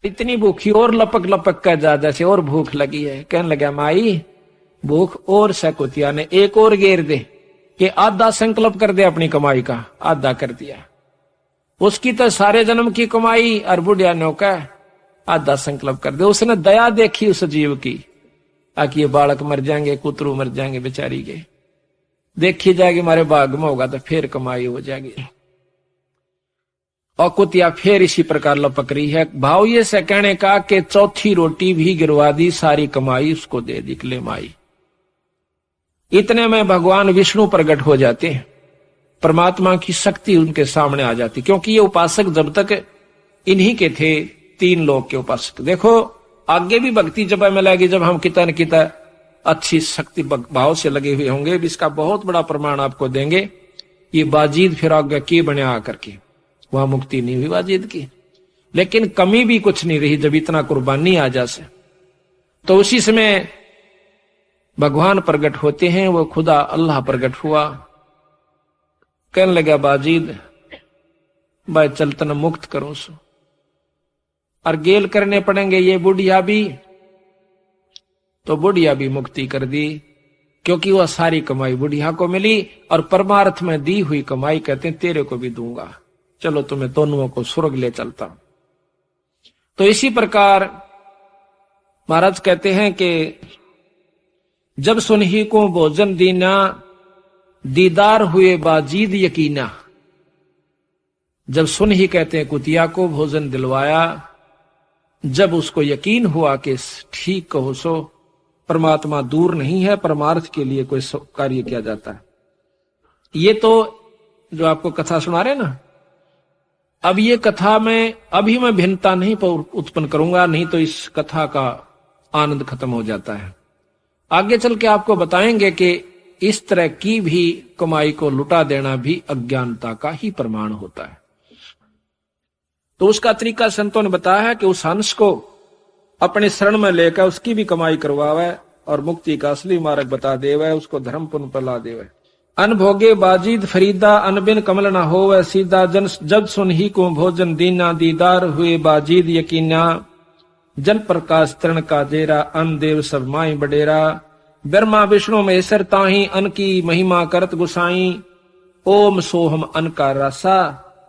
इतनी भूखी और लपक लपक कर जा जैसे और भूख लगी है। कहने लगा माई भूख और से कुतिया ने एक और घेर दे कि आधा संकल्प कर दे अपनी कमाई का। आधा कर दिया, उसकी तो सारे जन्म की कमाई और बुढ़िया ने कहा आधा संकल्प कर दे। उसने दया देखी उस जीव की, ताकि ये बालक मर जाएंगे, कुतरू मर जाएंगे बेचारी के, देखी जाएगी हमारे भाग में होगा तो फिर कमाई हो जाएगी। और कुतिया फिर इसी प्रकार लपक रही है। भाव ये से कहने का कि चौथी रोटी भी गिरवा दी, सारी कमाई उसको दे दी ले माई। इतने में भगवान विष्णु प्रकट हो जाते हैं, परमात्मा की शक्ति उनके सामने आ जाती, क्योंकि ये उपासक जब तक इन्हीं के थे, 3 लोग के उपासक। देखो आगे भी भक्ति जब हमें लगी, जब हम कितना न कितना अच्छी शक्ति भाव से लगे हुए होंगे, इसका बहुत बड़ा प्रमाण आपको देंगे। ये बाजीद फिर आगे की बने आकर के, वहां मुक्ति नहीं हुई बाजीद की, लेकिन कमी भी कुछ नहीं रही जब इतना कुर्बानी आ जासे। तो उसी समय भगवान प्रकट होते हैं, वो खुदा अल्लाह प्रकट हुआ। कहने लगा बाजीद भाई चलतन मुक्त करो सो, और गेल करने पड़ेंगे ये बुढ़िया भी। तो बुढ़िया भी मुक्ति कर दी, क्योंकि वह सारी कमाई बुढ़िया को मिली, और परमार्थ में दी हुई कमाई कहते हैं तेरे को भी दूंगा, चलो तुम्हें दोनों को स्वर्ग ले चलता हूं। तो इसी प्रकार महाराज कहते हैं कि जब सुनही को भोजन दीना, दीदार हुए बाजीद यकीना। जब सुनही कहते हैं कुतिया को भोजन दिलवाया, जब उसको यकीन हुआ कि ठीक कहो सो परमात्मा दूर नहीं है, परमार्थ के लिए कोई कार्य किया जाता है। ये तो जो आपको कथा सुना रहे ना, अब ये कथा में अभी मैं भिन्नता नहीं उत्पन्न करूंगा, नहीं तो इस कथा का आनंद खत्म हो जाता है। आगे चल के आपको बताएंगे कि इस तरह की भी कमाई को लुटा देना भी अज्ञानता का ही प्रमाण होता है। तो उसका तरीका संतों ने बताया है कि उस हंस को अपने शरण में लेकर उसकी भी कमाई करवावे और मुक्ति का असली मार्ग बता देवे, उसको धर्म पुण्य पर ला देवे। अनभोगे बाजीद फरीदा, अनबिन कमल न होवे सीधा, जन जब सुनही को भोजन दीना, दीदार हुए बाजीद यकीना। जन प्रकाश तरण का जेरा, अन देव सब माई बडेरा। ब्रह्मा विष्णु महेश्वर ताही, अन की महिमा करत गुसाई। ओम सोहम अन का रासा,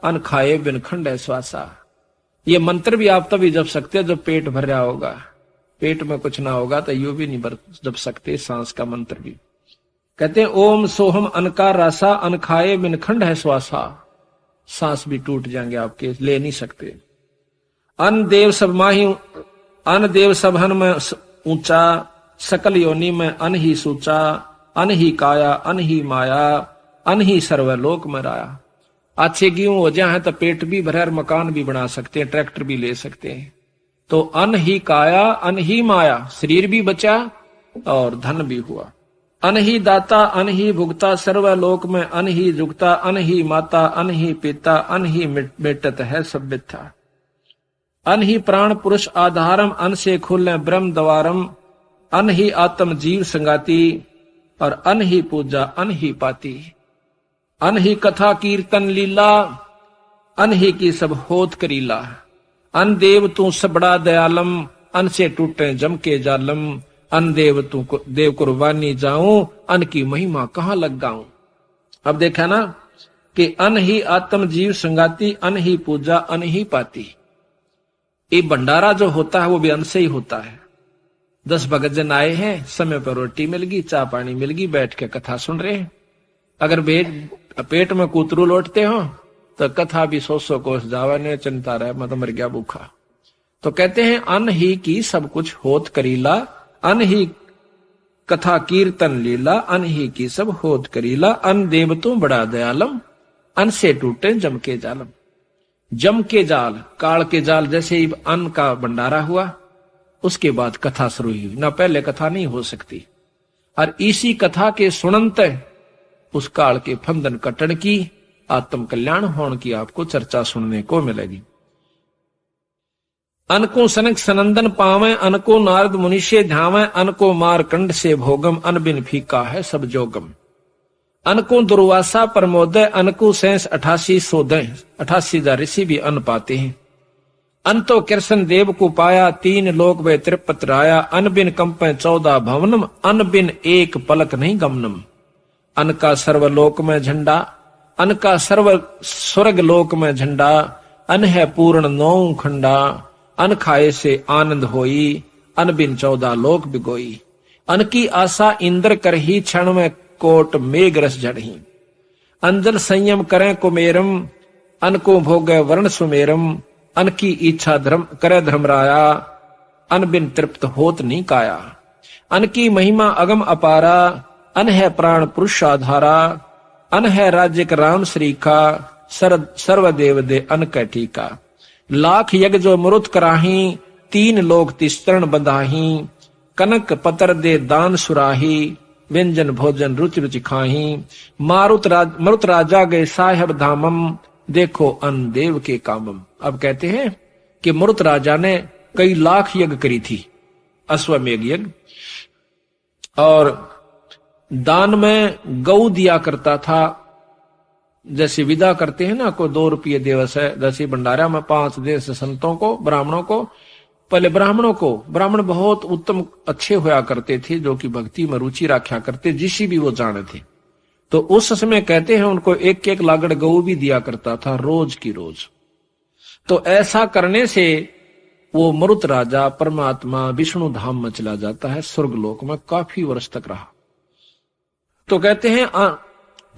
अन खाए बिन खंड श्वासा। ये मंत्र भी आप तभी जप सकते हैं जब पेट भर रहा होगा, पेट में कुछ ना होगा तो यू भी नहीं जप सकते सांस का मंत्र भी। कहते हैं ओम सोहम अन का रासा, अन खाए बिन खंड है श्वासा। सांस भी टूट जाएंगे आपके, ले नहीं सकते। अन देव सब माही, अन देव सब हन में ऊंचा, सकल योनि में अन ही सूचा। अन ही काया, अन ही माया, अन ही सर्वलोक में राया। अच्छे गेहूं हो जाए तो पेट भी भरे और मकान भी बना सकते हैं, ट्रैक्टर भी ले सकते हैं। तो अन ही काया, अन ही माया, शरीर भी बचा और धन भी हुआ। अन ही दाता, अन ही भुगता, सर्वलोक में अन ही जुगता। अन ही माता, अन ही पिता, अन ही मेटत है सब मिथ्या। अन ही प्राण पुरुष आधारम, अन से खुले ब्रह्म द्वारम। अन ही आत्म जीव संगाती, और अन ही पूजा अन ही पाती। अन ही कथा कीर्तन लीला, अन ही की सब होत करीला। अन देव तू सबड़ा दयालम, अन से टूटे जम के जालम। अन देव तू देव कुर्बानी जाऊं, अन की महिमा कहां लग गाऊं। अब देखा ना कि अन ही आत्म जीव संगाती, अन ही पूजा अन ही पाती। ये भंडारा जो होता है वो भी अन्न से ही होता है। 10 भगत जन आए हैं, समय पर रोटी मिल गई, चाय पानी मिल गई, बैठ के कथा सुन रहे हैं। अगर पेट में कुतरू लौटते हो तो कथा भी 100 कोस जावा ने चिंता रहे, मैं तो मर गया भूखा। तो कहते हैं अन्न ही की सब कुछ होत करीला, अन्न ही कथा कीर्तन लीला। अन्न ही की सब होत करीला, अन्न देव तू बड़ा दयालम। अन्न से टूटे जम के जालम। जम के जाल, काल के जाल, जैसे ही अन्न का भंडारा हुआ उसके बाद कथा शुरू हुई, ना पहले कथा नहीं हो सकती। और इसी कथा के सुनंत उस काल के फंदन कटण की, आत्म कल्याण होने की आपको चर्चा सुनने को मिलेगी। अनको सनक सनंदन पावे, अनको नारद मुनिषे ध्यावे। अनको मारकंड से भोगम, अन बिन फीका है सब जोगम। अनको दुर्वासा प्रमोदय, अनको सैंस 88 सोदय। 88,000 ऋषि भी अन्न पाते हैं। अंतो कृष्ण देव को पाया, 3 लोक वे त्रिपत राया। अन बिन कंपे 14 भवनम, अन बिन एक पलक नहीं गमनम। अन का सर्वलोक में झंडा, अन का सर्व स्वर्ग लोक में झंडा। अन है पूर्ण 9 खंडा, अन खाए से आनंद होई। अन बिन 14 लोक बिगोई। अन की आशा इंद्र कर ही, क्षण में कोट मेघ रस झड़ही। अंजल संयम करें कुमेरम, अन को भोगे वर्ण सुमेरम। अन की इच्छा धर्म करे धर्मराया, अन बिन तृप्त होत नहीं काया। अन की महिमा अगम अपारा, अन है प्राण पुरुष आधारा। अन है राज्य राम श्री का, सर्वदेव दे अन कै ठीका। लाख यज्ञ जो मरुत कराही, 3 लोक तिस्तरण बंधाही। कनक पतर दे दान सुराही, व्यंजन भोजन रुचि रुचि खाही। मरुत राजा गए साहेब धामम, देखो अन देव के कामम। अब कहते हैं कि मरुत राजा ने कई लाख यज्ञ करी थी, अश्वमेघ यज्ञ, और दान में गौ दिया करता था। जैसे विदा करते हैं ना, कोई 2 रुपये दिवस है, जैसे भंडारा में 5 देश संतों को, ब्राह्मणों को। पहले ब्राह्मण बहुत उत्तम अच्छे होया करते थे, जो कि भक्ति में रुचि रखा करते, जिसी भी वो जाने थे। तो उस समय कहते हैं उनको 1-1 लागड़ गऊ भी दिया करता था, रोज की रोज। तो ऐसा करने से वो मरुत राजा परमात्मा विष्णु धाम में चला जाता है, स्वर्गलोक में काफी वर्ष तक रहा। तो कहते हैं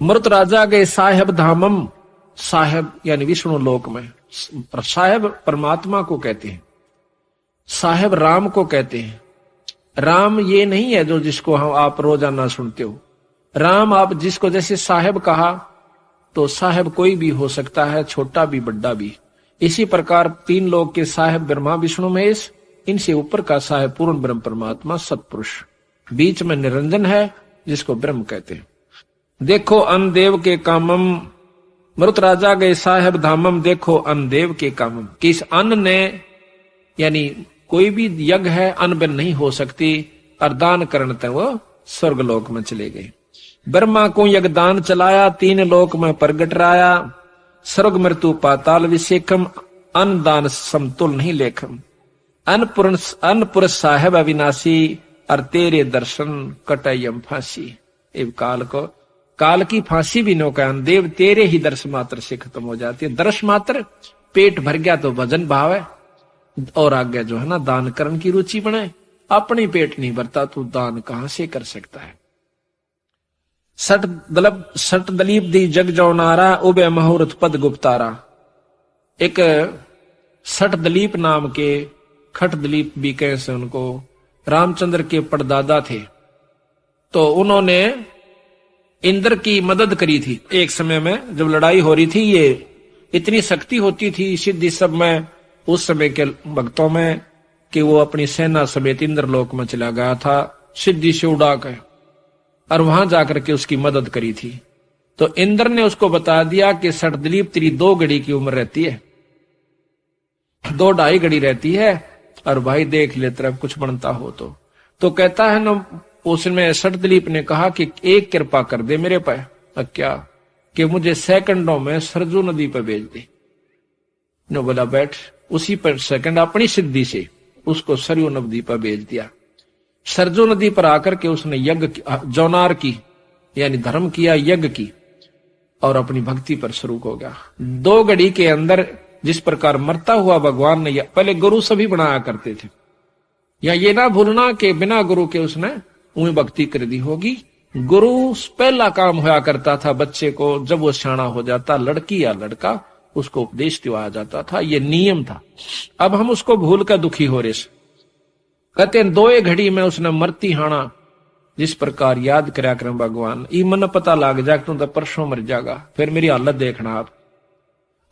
मरुत राजा गए साहेब धामम, साहेब यानी विष्णु लोक में। साहेब परमात्मा को कहते हैं, साहेब राम को कहते हैं। राम ये नहीं है जो जिसको हम आप रोजाना सुनते हो। राम आप जिसको जैसे साहेब कहा, तो साहेब कोई भी हो सकता है, छोटा भी बड़ा भी। इसी प्रकार 3 लोक के साहेब ब्रह्मा विष्णु महेश, इनसे ऊपर का साहेब पूर्ण ब्रह्म परमात्मा सतपुरुष, बीच में निरंजन है जिसको ब्रह्म कहते हैं। देखो अन देव के कामम, मरुत राजा गए साहेब धामम, देखो अन देव के कामम। कि इस अन्न ने, यानी कोई भी यज्ञ है अन्न बिन नहीं हो सकती, और दान करने तक वो स्वर्गलोक में चले गए। ब्रह्मा को यज्ञ दान चलाया, 3 लोक में प्रगट राया। स्वर्ग मृत्यु पाताल विशेखम, अन्न दान समतुल नहीं लेखम। अन्न साहेब अविनाशी, और तेरे दर्शन कटयम फांसी। इब काल की फांसी भी नौकायन देव, तेरे ही दर्श मात्र से खत्म हो जाती है। दर्श मात्र, पेट भर गया तो भजन भाव है, और आगे जो है ना दान करने की रुचि बने। अपनी पेट नहीं भरता तो दान कहां से कर सकता है। सट दलीप दी जग जौनारा, उबे मुहूर्त पद गुप्तारा। एक सट दलीप नाम के, खट दलीप भी कैसे उनको, रामचंद्र के परदादा थे। तो उन्होंने इंद्र की मदद करी थी एक समय में, जब लड़ाई हो रही थी। ये इतनी शक्ति होती थी सिद्धि सब में उस समय के भक्तों में, कि वो अपनी सेना समेत इंद्रलोक में चला गया था सिद्धि से उड़ा कर, और वहां जाकर के उसकी मदद करी थी। तो इंद्र ने उसको बता दिया कि सटदलीप तेरी 2 घड़ी की उम्र रहती है, 2-2.5 घड़ी रहती है, और भाई देख ले तरफ कुछ बनता हो तो कहता है ना, उसमें सटदलीप ने कहा कि एक कृपा कर दे मेरे पर। क्या? कि मुझे सेकंडों में सरजू नदी पर भेज दे। नो बोला बैठ। उसी पर सेकंड अपनी सिद्धि से उसको सरयू नदी पर भेज दिया। सरजू नदी पर आकर के उसने यज्ञ जौनार की, यानी धर्म किया, यज्ञ की, और अपनी भक्ति पर शुरू हो गया। 2 घड़ी के अंदर जिस प्रकार मरता हुआ भगवान ने, पहले गुरु सभी बनाया करते थे, या ये ना भूलना कि बिना गुरु के उसने उन्हें भक्ति कर दी होगी। गुरु पहला काम होया करता था बच्चे को, जब वो सियाना हो जाता, लड़की या लड़का, उसको उपदेश दिवाया जाता था, ये नियम था। अब हम उसको भूल कर दुखी हो रहे। कहते हैं 2 घड़ी में उसने मरती हाना, जिस प्रकार याद करया करें भगवान, ई मन पता लग जा तू तो परसों मर जाएगा, फिर मेरी हालत देखना आप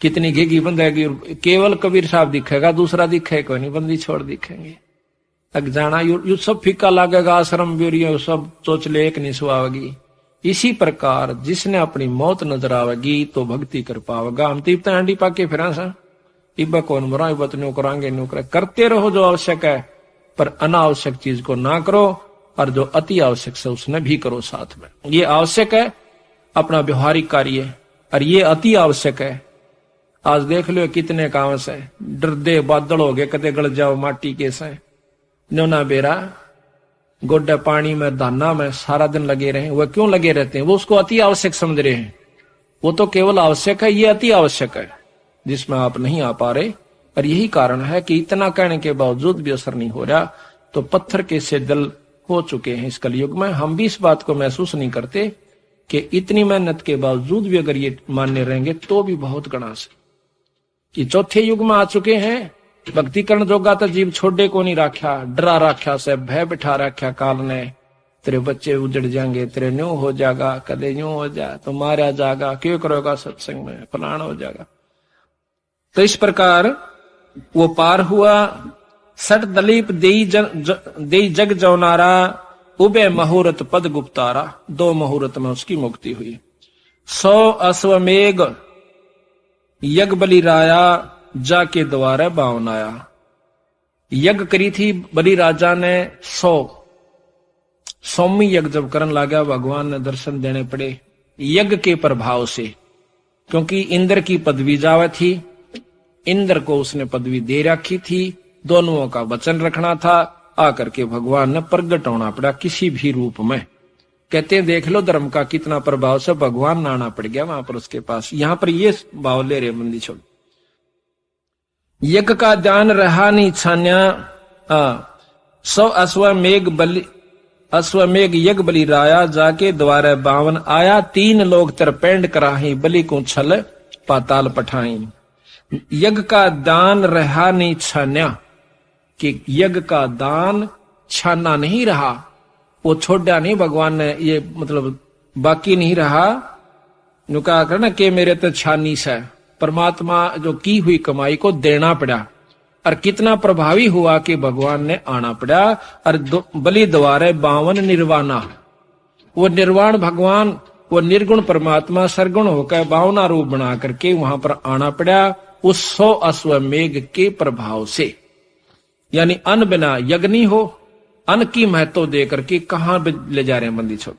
कितनी घेगी बंदेगी। केवल कबीर साहब दिखेगा, दूसरा दिखे कोई नहीं, बंदी छोड़ दिखेंगे। तक जाना यू सब फीका लागेगा, आश्रम ब्यूरियो सब सोच ले एक नहीं सुहावेगी। इसी प्रकार जिसने अपनी मौत नजर आवेगी तो भक्ति कर पावेगा। हम तो इतना हंडी पाके फिर इब्बा कौन मरा, इब्बा तो न्यू करांगे, न्यू करें। करते रहो जो आवश्यक है, पर अनावश्यक चीज को ना करो, और जो अति आवश्यक है उसने भी करो साथ में। ये आवश्यक है अपना व्यवहारिक कार्य, और ये अति आवश्यक है आज देख लो कितने काम से डरदे बादल हो गए, कदे गल जाओ माटी के से न्योना बेरा गोड्डा पानी में दाना में सारा दिन लगे रहे। वह क्यों लगे रहते हैं? वो उसको अति आवश्यक समझ रहे हैं। वो तो केवल आवश्यक है, ये अति आवश्यक है जिसमें आप नहीं आ पा रहे। और यही कारण है कि इतना कहने के बावजूद भी असर नहीं हो रहा। तो पत्थर के से दिल हो चुके हैं इस कलयुग में। हम भी इस बात को महसूस नहीं करते कि इतनी मेहनत के बावजूद भी अगर ये मान्य रहेंगे तो भी बहुत गणा से कि चौथे युग में आ चुके हैं। भक्ति करण जोगा तो जीव छोड़े को नहीं राख्या, डरा राख्या से भय बिठा राख्या काल ने। तेरे बच्चे उजड़ जाएंगे, तेरे न्यू हो जाएगा, कदे न्यू हो जाए तो मारा जाएगा, क्यों करोगा सत्संग में, फलाना हो जाएगा। तो इस प्रकार वो पार हुआ। सट दलीप देई जग जौनारा, उबे मुहूर्त पद गुप्तारा। 2 मुहूर्त में उसकी मुक्ति हुई। 100 अश्वमेघ यज्ञ बलि राया, जाके द्वारे बावन आया। यज्ञ करी थी बलि राजा ने 100वीं यज्ञ जब करन लगा, भगवान ने दर्शन देने पड़े यज्ञ के प्रभाव से। क्योंकि इंद्र की पदवी जावे थी, इंद्र को उसने पदवी दे रखी थी, दोनों का वचन रखना था। आकर के भगवान ने प्रगट होना पड़ा किसी भी रूप में। कहते हैं देख लो धर्म का कितना प्रभाव से भगवान आना पड़ गया वहां पर उसके पास। यहां पर ये भाव ले रहे बंदी छोड़। यज्ञ का दान रहा नहीं छान्या, 100 अश्वमेघ यज्ञ बलि राया, जाके द्वारे 52 आया। 3 लोग तरपेंड कराही, बलि को छल पाताल पठाई। यज्ञ का दान रहा नहीं छान्या, कि यज्ञ का दान छाना नहीं रहा, वो छोड़ा नहीं भगवान ने, ये मतलब बाकी नहीं रहा। नु कहा करना कि मेरे तो छानी से परमात्मा जो की हुई कमाई को देना पड़ा। और कितना प्रभावी हुआ कि भगवान ने आना पड़ा। और बलि द्वारे 52 निर्वाणा, वो निर्वाण भगवान, वो निर्गुण परमात्मा सरगुण होकर 52 रूप बना करके वहां पर आना पड़ा उस 100 अश्वमेघ के प्रभाव से। यानी अन्न बिना यज्ञ नहीं हो। अन्न की महत्व दे करके कहां ले जा रहे हैं बंदी छोड़।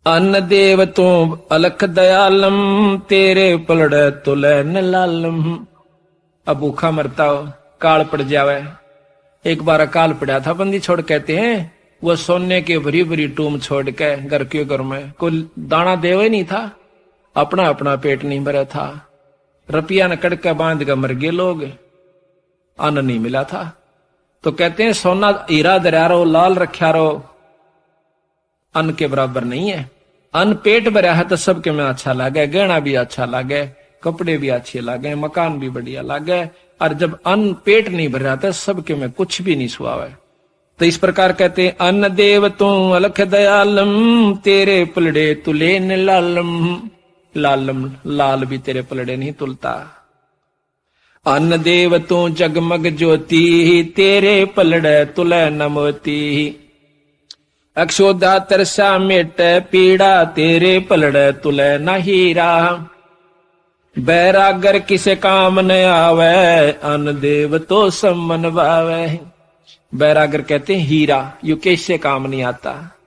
अन्न देव तो अलख दयालम, तेरे पलड़े तुले न लालम। अब भूखा मरता हो, काल पड़ जावे। एक बार अकाल पड़ा था बंदी छोड़, कहते हैं वो सोने के भरी भरी टूम छोड़ के घर के घर में कोई दाना देवे नहीं था, अपना अपना पेट नहीं भरा था। रुपया न कड़का बांध कर मर गए लोग, अन्न नहीं मिला था। तो कहते हैं सोना हीरा दरिया रहो, लाल रखा रहो, अन्न के बराबर नहीं है। अन्न पेट भरा है तो सबके में अच्छा लगे, गहना भी अच्छा लगे, कपड़े भी अच्छे लगे, मकान भी बढ़िया लगे। और जब अन्न पेट नहीं भर रहा था सबके में कुछ भी नहीं सुहावे। तो इस प्रकार कहते हैं अन्न देव तू अलख दयालम, तेरे पलड़े तुले न लालम। लालम लाल भी तेरे पलड़े नहीं तुलता। अन्न देव तू जगमग ज्योति, तेरे पलड़े तुले न मोती। अक्षोधा तरसा मेट पीड़ा, तेरे पलड़े तुले न हीरा। बैरागर किसे काम न आवे, अन्न देव तो सम्मन भावे। बैरागर कहते हैं हीरा, यू कैसे काम नहीं आता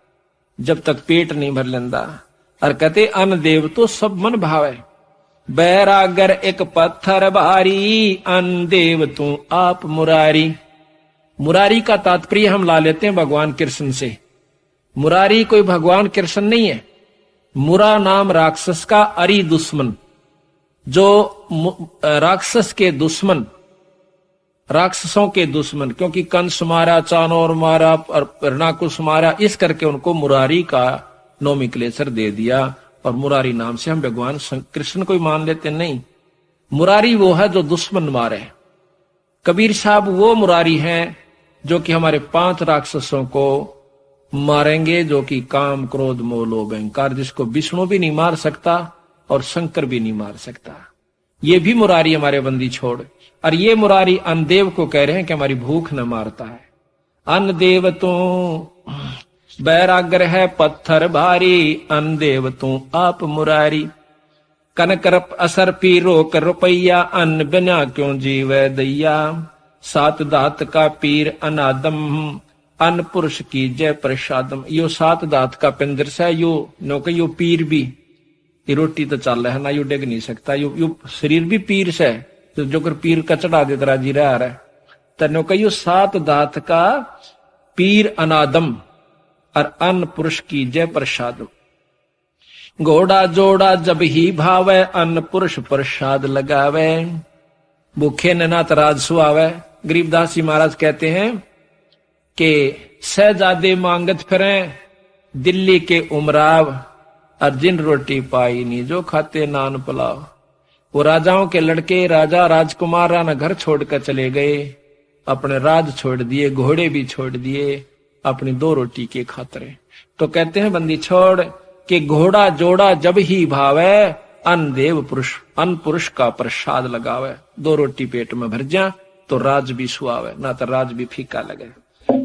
जब तक पेट नहीं भर लेंदा। और कहते अन्न देव तो सब मन भावे। बैरागर एक पत्थर भारी, अन्न देव तू आप मुरारी। मुरारी का तात्पर्य हम ला लेते हैं भगवान कृष्ण से। मुरारी कोई भगवान कृष्ण नहीं है। मुरा नाम राक्षस का अरी दुश्मन, जो राक्षस के दुश्मन, राक्षसों के दुश्मन, क्योंकि कंस मारा, चाणोर मारा और हिरणाकुश मारा, इस करके उनको मुरारी का नोमेक्लेचर दे दिया। और मुरारी नाम से हम भगवान कृष्ण को ही मान लेते नहीं। मुरारी वो है जो दुश्मन मारे। कबीर साहब वो मुरारी हैं जो कि हमारे 5 राक्षसों को मारेंगे, जो कि काम क्रोध मोह लोभ अहंकार, जिसको विष्णु भी नहीं मार सकता और शंकर भी नहीं मार सकता। ये भी मुरारी हमारे बंदी छोड़। और ये मुरारी अन्नदेव को कह रहे हैं कि हमारी भूख न मारता है। अन्नदेव तू बैरागर है पत्थर भारी, अन्नदेव तू आप मुरारी। कनक असर पी रोक रुपैया, अन्न बिना क्यों जीवे दैया। 7 दात का पीर अनादम, अन्न पुरुष की जय प्रसादम। यो 7 दात का पिंदर से यो नौके यो पीर भी, ये रोटी तो चल रहा है ना, यू डेग नहीं सकता, यू शरीर भी पीर से है, तो जो कर पीर का चढ़ा दे तरा जी रहा है तनो कहियो 7 दात का पीर अनादम और अन्न पुरुष की जय प्रसाद। घोड़ा जोड़ा जब ही भावे अन्न पुरुष प्रसाद लगावे, भूखे न नाथ राज सुआवे। गरीबदास जी महाराज कहते हैं कि शहजादे मांगत फिरे दिल्ली के उमराव, और जिन रोटी पाई नहीं जो खाते नान पुलाव। वो राजाओं के लड़के राजा राजकुमार राना घर छोड़कर चले गए, अपने राज छोड़ दिए, घोड़े भी छोड़ दिए अपनी 2 रोटी के खातरे। तो कहते हैं बंदी छोड़ कि घोड़ा जोड़ा जब ही भावे अन्न देव पुरुष, अन्न पुरुष का प्रसाद लगावे। 2 रोटी पेट में भर जा तो राज भी सुआवे, ना तो राज भी फीका लगे।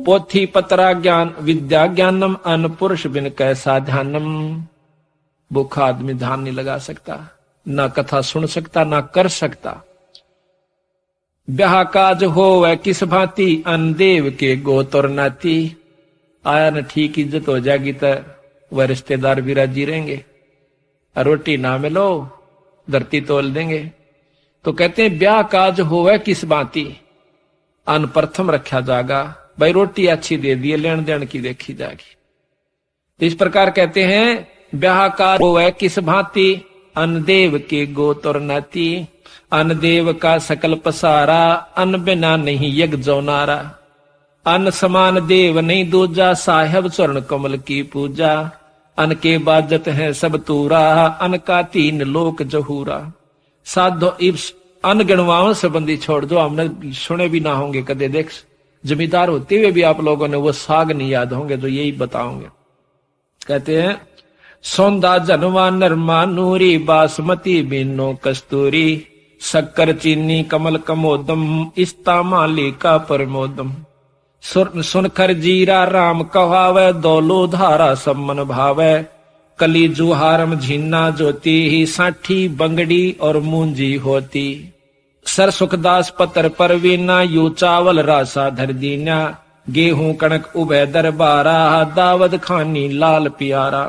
पोथी पतरा ज्ञान विद्या ज्ञानम, अन्न पुरुष बिन कैसा ध्यानम। भूखा आदमी ध्यान नहीं लगा सकता, ना कथा सुन सकता, ना कर सकता। ब्याह काज हो वह किस भांति, अन्न देव के गोत और नाती। आया न ठीक इज्जत हो जाएगी तो वह रिश्तेदार भी राजी रहेंगे, रोटी ना मिलो धरती तोल देंगे। तो कहते हैं ब्याह काज होवे किस बाती, अन्न प्रथम रखा जाएगा। भाई रोटी अच्छी दे दिए, लेन देन की देखी जाएगी। तो इस प्रकार कहते हैं ब्याह काज होवे किस भांति, अन्न देव के गोत और नाती। अन्न देव का सकल पसारा, अन्न बिना नहीं यज्ञ जौनारा। अन्न समान देव नहीं दूजा, साहेब चरण कमल की पूजा। अन्न के बाजत है सब तूरा, अन्न का 3 लोक जहूरा। साधो इस अन्न गणवाओं संबंधी छोड़ दो, हमने सुने भी ना होंगे कदे। देख जमींदार होते हुए भी आप लोगों ने वो साग नहीं याद होंगे, तो यही बताओगे। कहते हैं सौंदा जनवा नरमा नूरी, बासमती बिनो कस्तूरी। शक्कर चीनी कमल कमोदम, इस्ता माली का प्रमोदम। सुनकर जीरा राम कहावे, दौलो धारा सब मन भावे। कली जुहारम झीना ज्योति, ही साठी बंगड़ी और मूंजी होती। सर सुखदास पतर परवीना, यू चावल रासा धर दीना। गेहूं कणक उभय दरबारा, दावत खानी लाल प्यारा।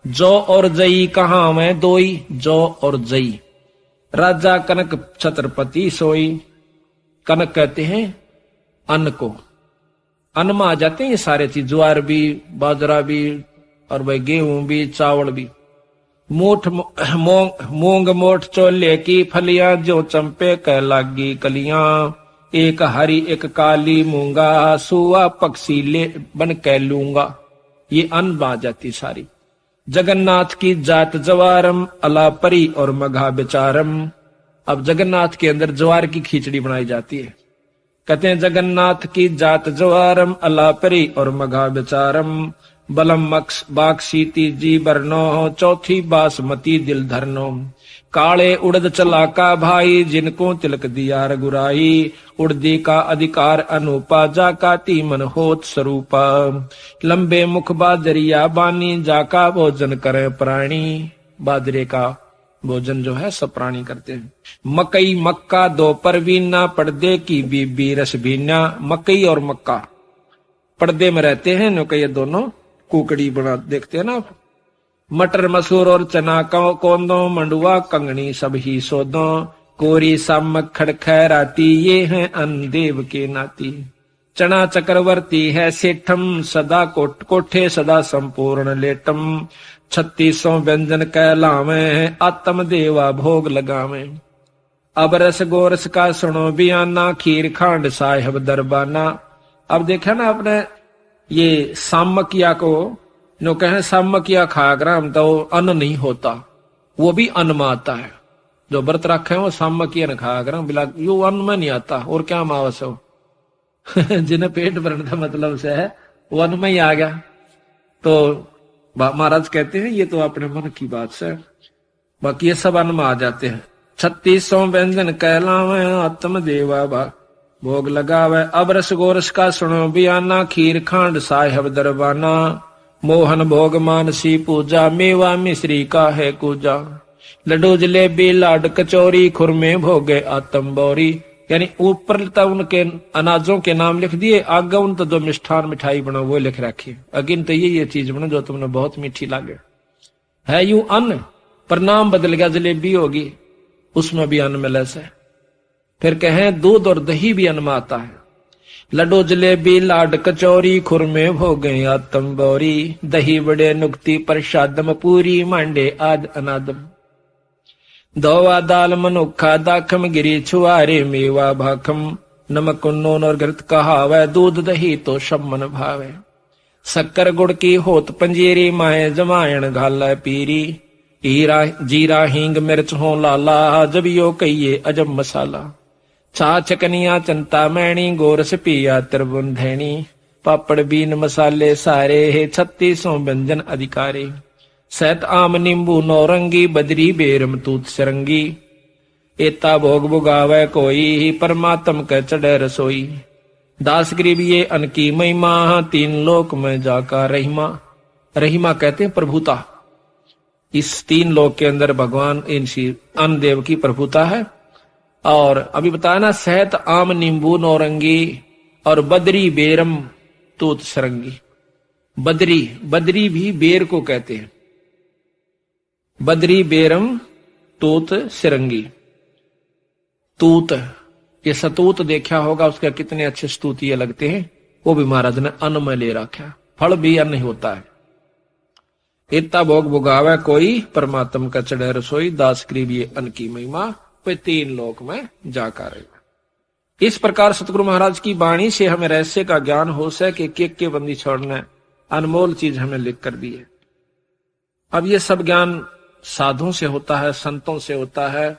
जौ और जई कहाँ में दोई, जौ और जई। राजा कनक छत्रपति सोई। कनक कहते हैं अन्न को, अन्न में आ जाते हैं ये सारे चीज, ज्वार भी, बाजरा भी, और भाई गेहूं भी, चावल भी। मूठ मूंग मोठ चोले की फलियां, जो चंपे कह लागी कलियां। एक हरी एक काली मूंगा, सुआ पक्षी ले बन कह लूंगा। ये अन्न में आ जाती सारी। जगन्नाथ की जात जवारम, अलापरी और मघा बेचारम। अब जगन्नाथ के अंदर ज्वार की खिचड़ी बनाई जाती है। कहते हैं जगन्नाथ की जात जवारम, अलापरी और मघा बेचारम। बलम मक्स बाक्सी तीजी बरनो, चौथी बासमती दिल धरनो। काले उड़द चला का भाई, जिनको तिलक दिया रघुराई। उड़दी का अधिकार अनुपा, जाका तीमन होत स्वरूपा। लंबे मुख बाजरिया बानी, जाका भोजन करे प्राणी। बाजरे का भोजन जो है सब प्राणी करते हैं। मकई मक्का 2 परवीना, पर्दे की बीबी रस भीना। मकई और मक्का पर्दे में रहते हैं, नो ये दोनों कुकड़ी बना देखते हैं ना। मटर मसूर और चना कोंदो, मंडुआ कंगनी सब ही सोदो। कोरी सामक खड़खैराती, ये हैं अन्न देव के नाती। चना चक्रवर्ती है सेठम, सदा कोठे सदा संपूर्ण लेटम। 3600 व्यंजन कहलावे, आत्म देवा भोग लगावे। अब रस गोरस का सुनो बियाना, खीर खांड साहेब दरबाना। अब देखा ना आपने ये सामकिया को, जो कहें सामकिया खाग्राम, तो अन्न नहीं होता, वो भी अन्न में आता है। जो व्रत रखे वो सामकिया न खाग्राम, बिला यो अन्न में नहीं आता, और क्या मावस हो। जिन्हें पेट भरने का मतलब से है वो अन्न में ही आ गया। तो महाराज कहते हैं ये तो अपने मन की बात से, बाकी ये सब अन्न में आ जाते हैं। 3600 व्यंजन कहलावे, आत्म देवा भोग लगावे। अब रस गोरस का सुनो बियाना, खीर खांड साहेब दरबाना। मोहन भोग मानसी पूजा, मेवा मिश्री का है कूजा। लड्डू जलेबी लाड कचौरी, खुरमे भोगे आत्म बौरी। यानी ऊपर तो उनके अनाजों के नाम लिख दिए, आगे उन तो जो मिष्ठान मिठाई बनो वो लिख रखी। अगिन तो ये चीज बनो जो तुमने बहुत मीठी लागे। है यूं अन्न पर नाम बदल गया, जलेबी होगी, उसमें भी अन्न मिले से। फिर कहें दूध और दही भी अन्न में आता है। लड्डू जलेबी लाड कचौरी, खुरमे भोगे आतम बौरी, दही बड़े नुक्ति प्रसादम, पूरी मांडे आद अनादम। दवा दाल मनुखा दाखम, गिरी छुआरे मेवा भाखम, नमक नून और घृत कहावै, दूध दही तो सब मन भावे। शक्कर गुड़ की होत पंजीरी, माए जमायन घाला पीरी, हीरा जीरा हींग मिर्च हो लाला, जब यो कहिए अजब मसाला। छाछ कनिया चंता मैणी, गोरस पिया त्रिभुवन धैनी, पापड़ बीन मसाले सारे, है 3600 व्यंजन अधिकारी। सैत आम नींबू नौरंगी, बदरी बेरम तूत सरंगी, एता भोग भुगावे कोई, परमात्म के चढ़े रसोई। दास गरीब ये अन की महिमा, 3 लोक में जाका रहीमा। रहीमा कहते हैं प्रभुता। इस 3 लोक के अंदर भगवान इनसी अन्न देव की प्रभुता है। और अभी बताया ना, सहत आम नींबू नौरंगी और बदरी बेरम तूत सरंगी। बदरी भी बेर को कहते हैं, बदरी बेरम तूत सिरंगी। तूत, ये सतूत देखा होगा, उसका कितने अच्छे स्तुतिये लगते हैं, वो भी महाराज ने अन्न में ले रखा। फल भी अन्न होता है। इतना भोग भुगावे कोई, परमात्म का चढ़े रसोई, दास करीब ये अन्न की महिमा, पे 3 लोक में जाकर रहेगा। इस प्रकार सतगुरु महाराज की वाणी से हमें रहस्य का ज्ञान हो सके, के बंदी छोड़ना अनमोल चीज हमें लिख कर दी है। अब ये सब ज्ञान साधुओं से होता है, संतों से होता है,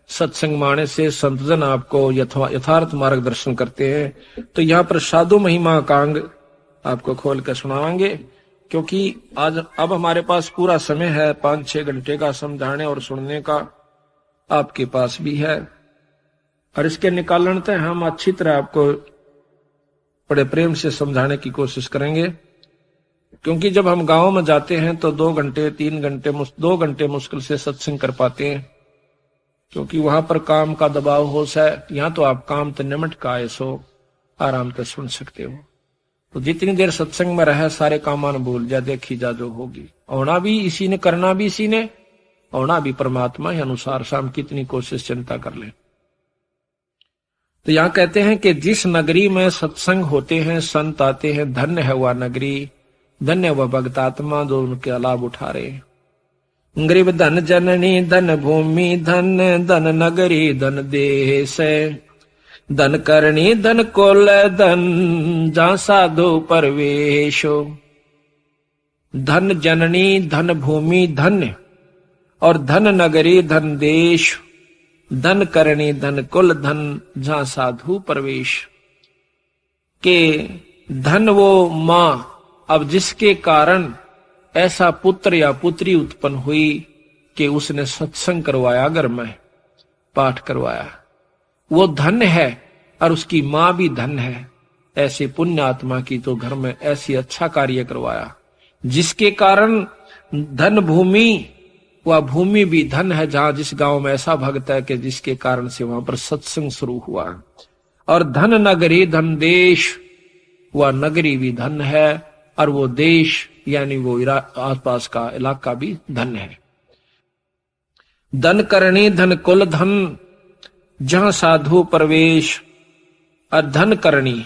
सत्संग माने से संतजन आपको यथार्थ मार्गदर्शन करते हैं। तो यहाँ पर साधु महिमा का अंग आपको खोल कर सुनाएंगे, क्योंकि आज अब हमारे पास पूरा समय है, 5-6 घंटे का समझाने और सुनने का आपके पास भी है। और इसके निकालन तक हम अच्छी तरह आपको बड़े प्रेम से समझाने की कोशिश करेंगे, क्योंकि जब हम गांव में जाते हैं तो 2 घंटे 3 घंटे 2 घंटे मुश्किल से सत्संग कर पाते हैं, क्योंकि वहां पर काम का दबाव हो सा। यहाँ तो आप काम तो निमट का ऐसो आराम से सुन सकते हो। तो जितनी देर सत्संग में रहे सारे कामान भूल जा, देखी जा जो होगी। होना भी इसी ने, करना भी इसी ने, होना भी परमात्मा के अनुसार। शाम कितनी कोशिश चिंता कर ले। तो यहाँ कहते हैं कि जिस नगरी में सत्संग होते हैं, संत आते हैं, धन्य है वह नगरी, धन्य वह भक्तात्मा जो उनके लाभ उठा रहे। गरीब धन जननी, धन भूमि, धन धन नगरी, धन देश, धन करणी, धन कुल, धन जहाँ साधु परवेशो। धन जननी, धन भूमि, धन्य, और धन नगरी, धन देश, धन करणी, धन कुल, धन जहाँ साधु प्रवेश। के धन वो मां, अब जिसके कारण ऐसा पुत्र या पुत्री उत्पन्न हुई कि उसने सत्संग करवाया, घर में पाठ करवाया, वो धन है। और उसकी मां भी धन है, ऐसे पुण्य आत्मा की तो घर में ऐसी अच्छा कार्य करवाया, जिसके कारण धन भूमि, वह भूमि भी धन है, जहां जिस गांव में ऐसा भक्त है कि जिसके कारण से वहां पर सत्संग शुरू हुआ। और धन नगरी, धन देश, वह नगरी भी धन है, और वो देश यानी वो आसपास का इलाका भी धन है। धन करणी, धन कुल, धन जहां साधु प्रवेश। और धन करणी,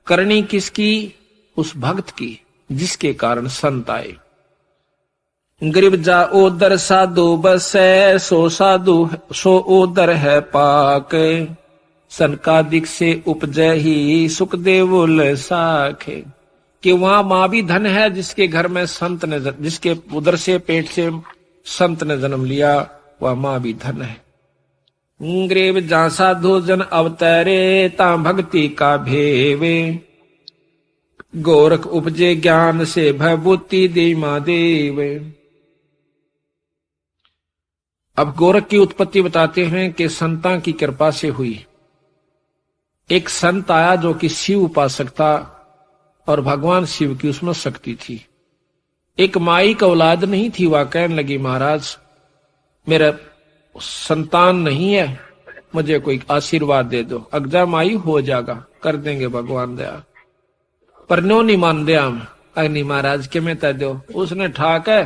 करणी किसकी? उस भक्त की जिसके कारण संत आए। गरीब जा ओदर साधु बसै, सो साधु सो ओदर है पाक, सनकादिक से उपजै ही सुख देवुल साखे। कि वहां मां भी धन है, जिसके घर में संत ने, जिसके उदर से पेट से संत ने जन्म लिया, वह मां भी धन है। गरीब जा साधु जन अवतरे, ता भक्ति का भेवे, गोरख उपजे ज्ञान से भयभूति दे महादेव। अब गोरख की उत्पत्ति बताते हैं कि संतां की कृपा से हुई। एक संत आया जो कि शिव उपासक था, और भगवान शिव की उसमें शक्ति थी। एक माई का औलाद नहीं थी, वह कहने लगी महाराज मेरा संतान नहीं है, मुझे कोई आशीर्वाद दे दो। अगजा माई हो जाएगा, कर देंगे भगवान दया। पर नो नहीं मान दिया, अग्नि महाराज के में तय दो। उसने ठाक है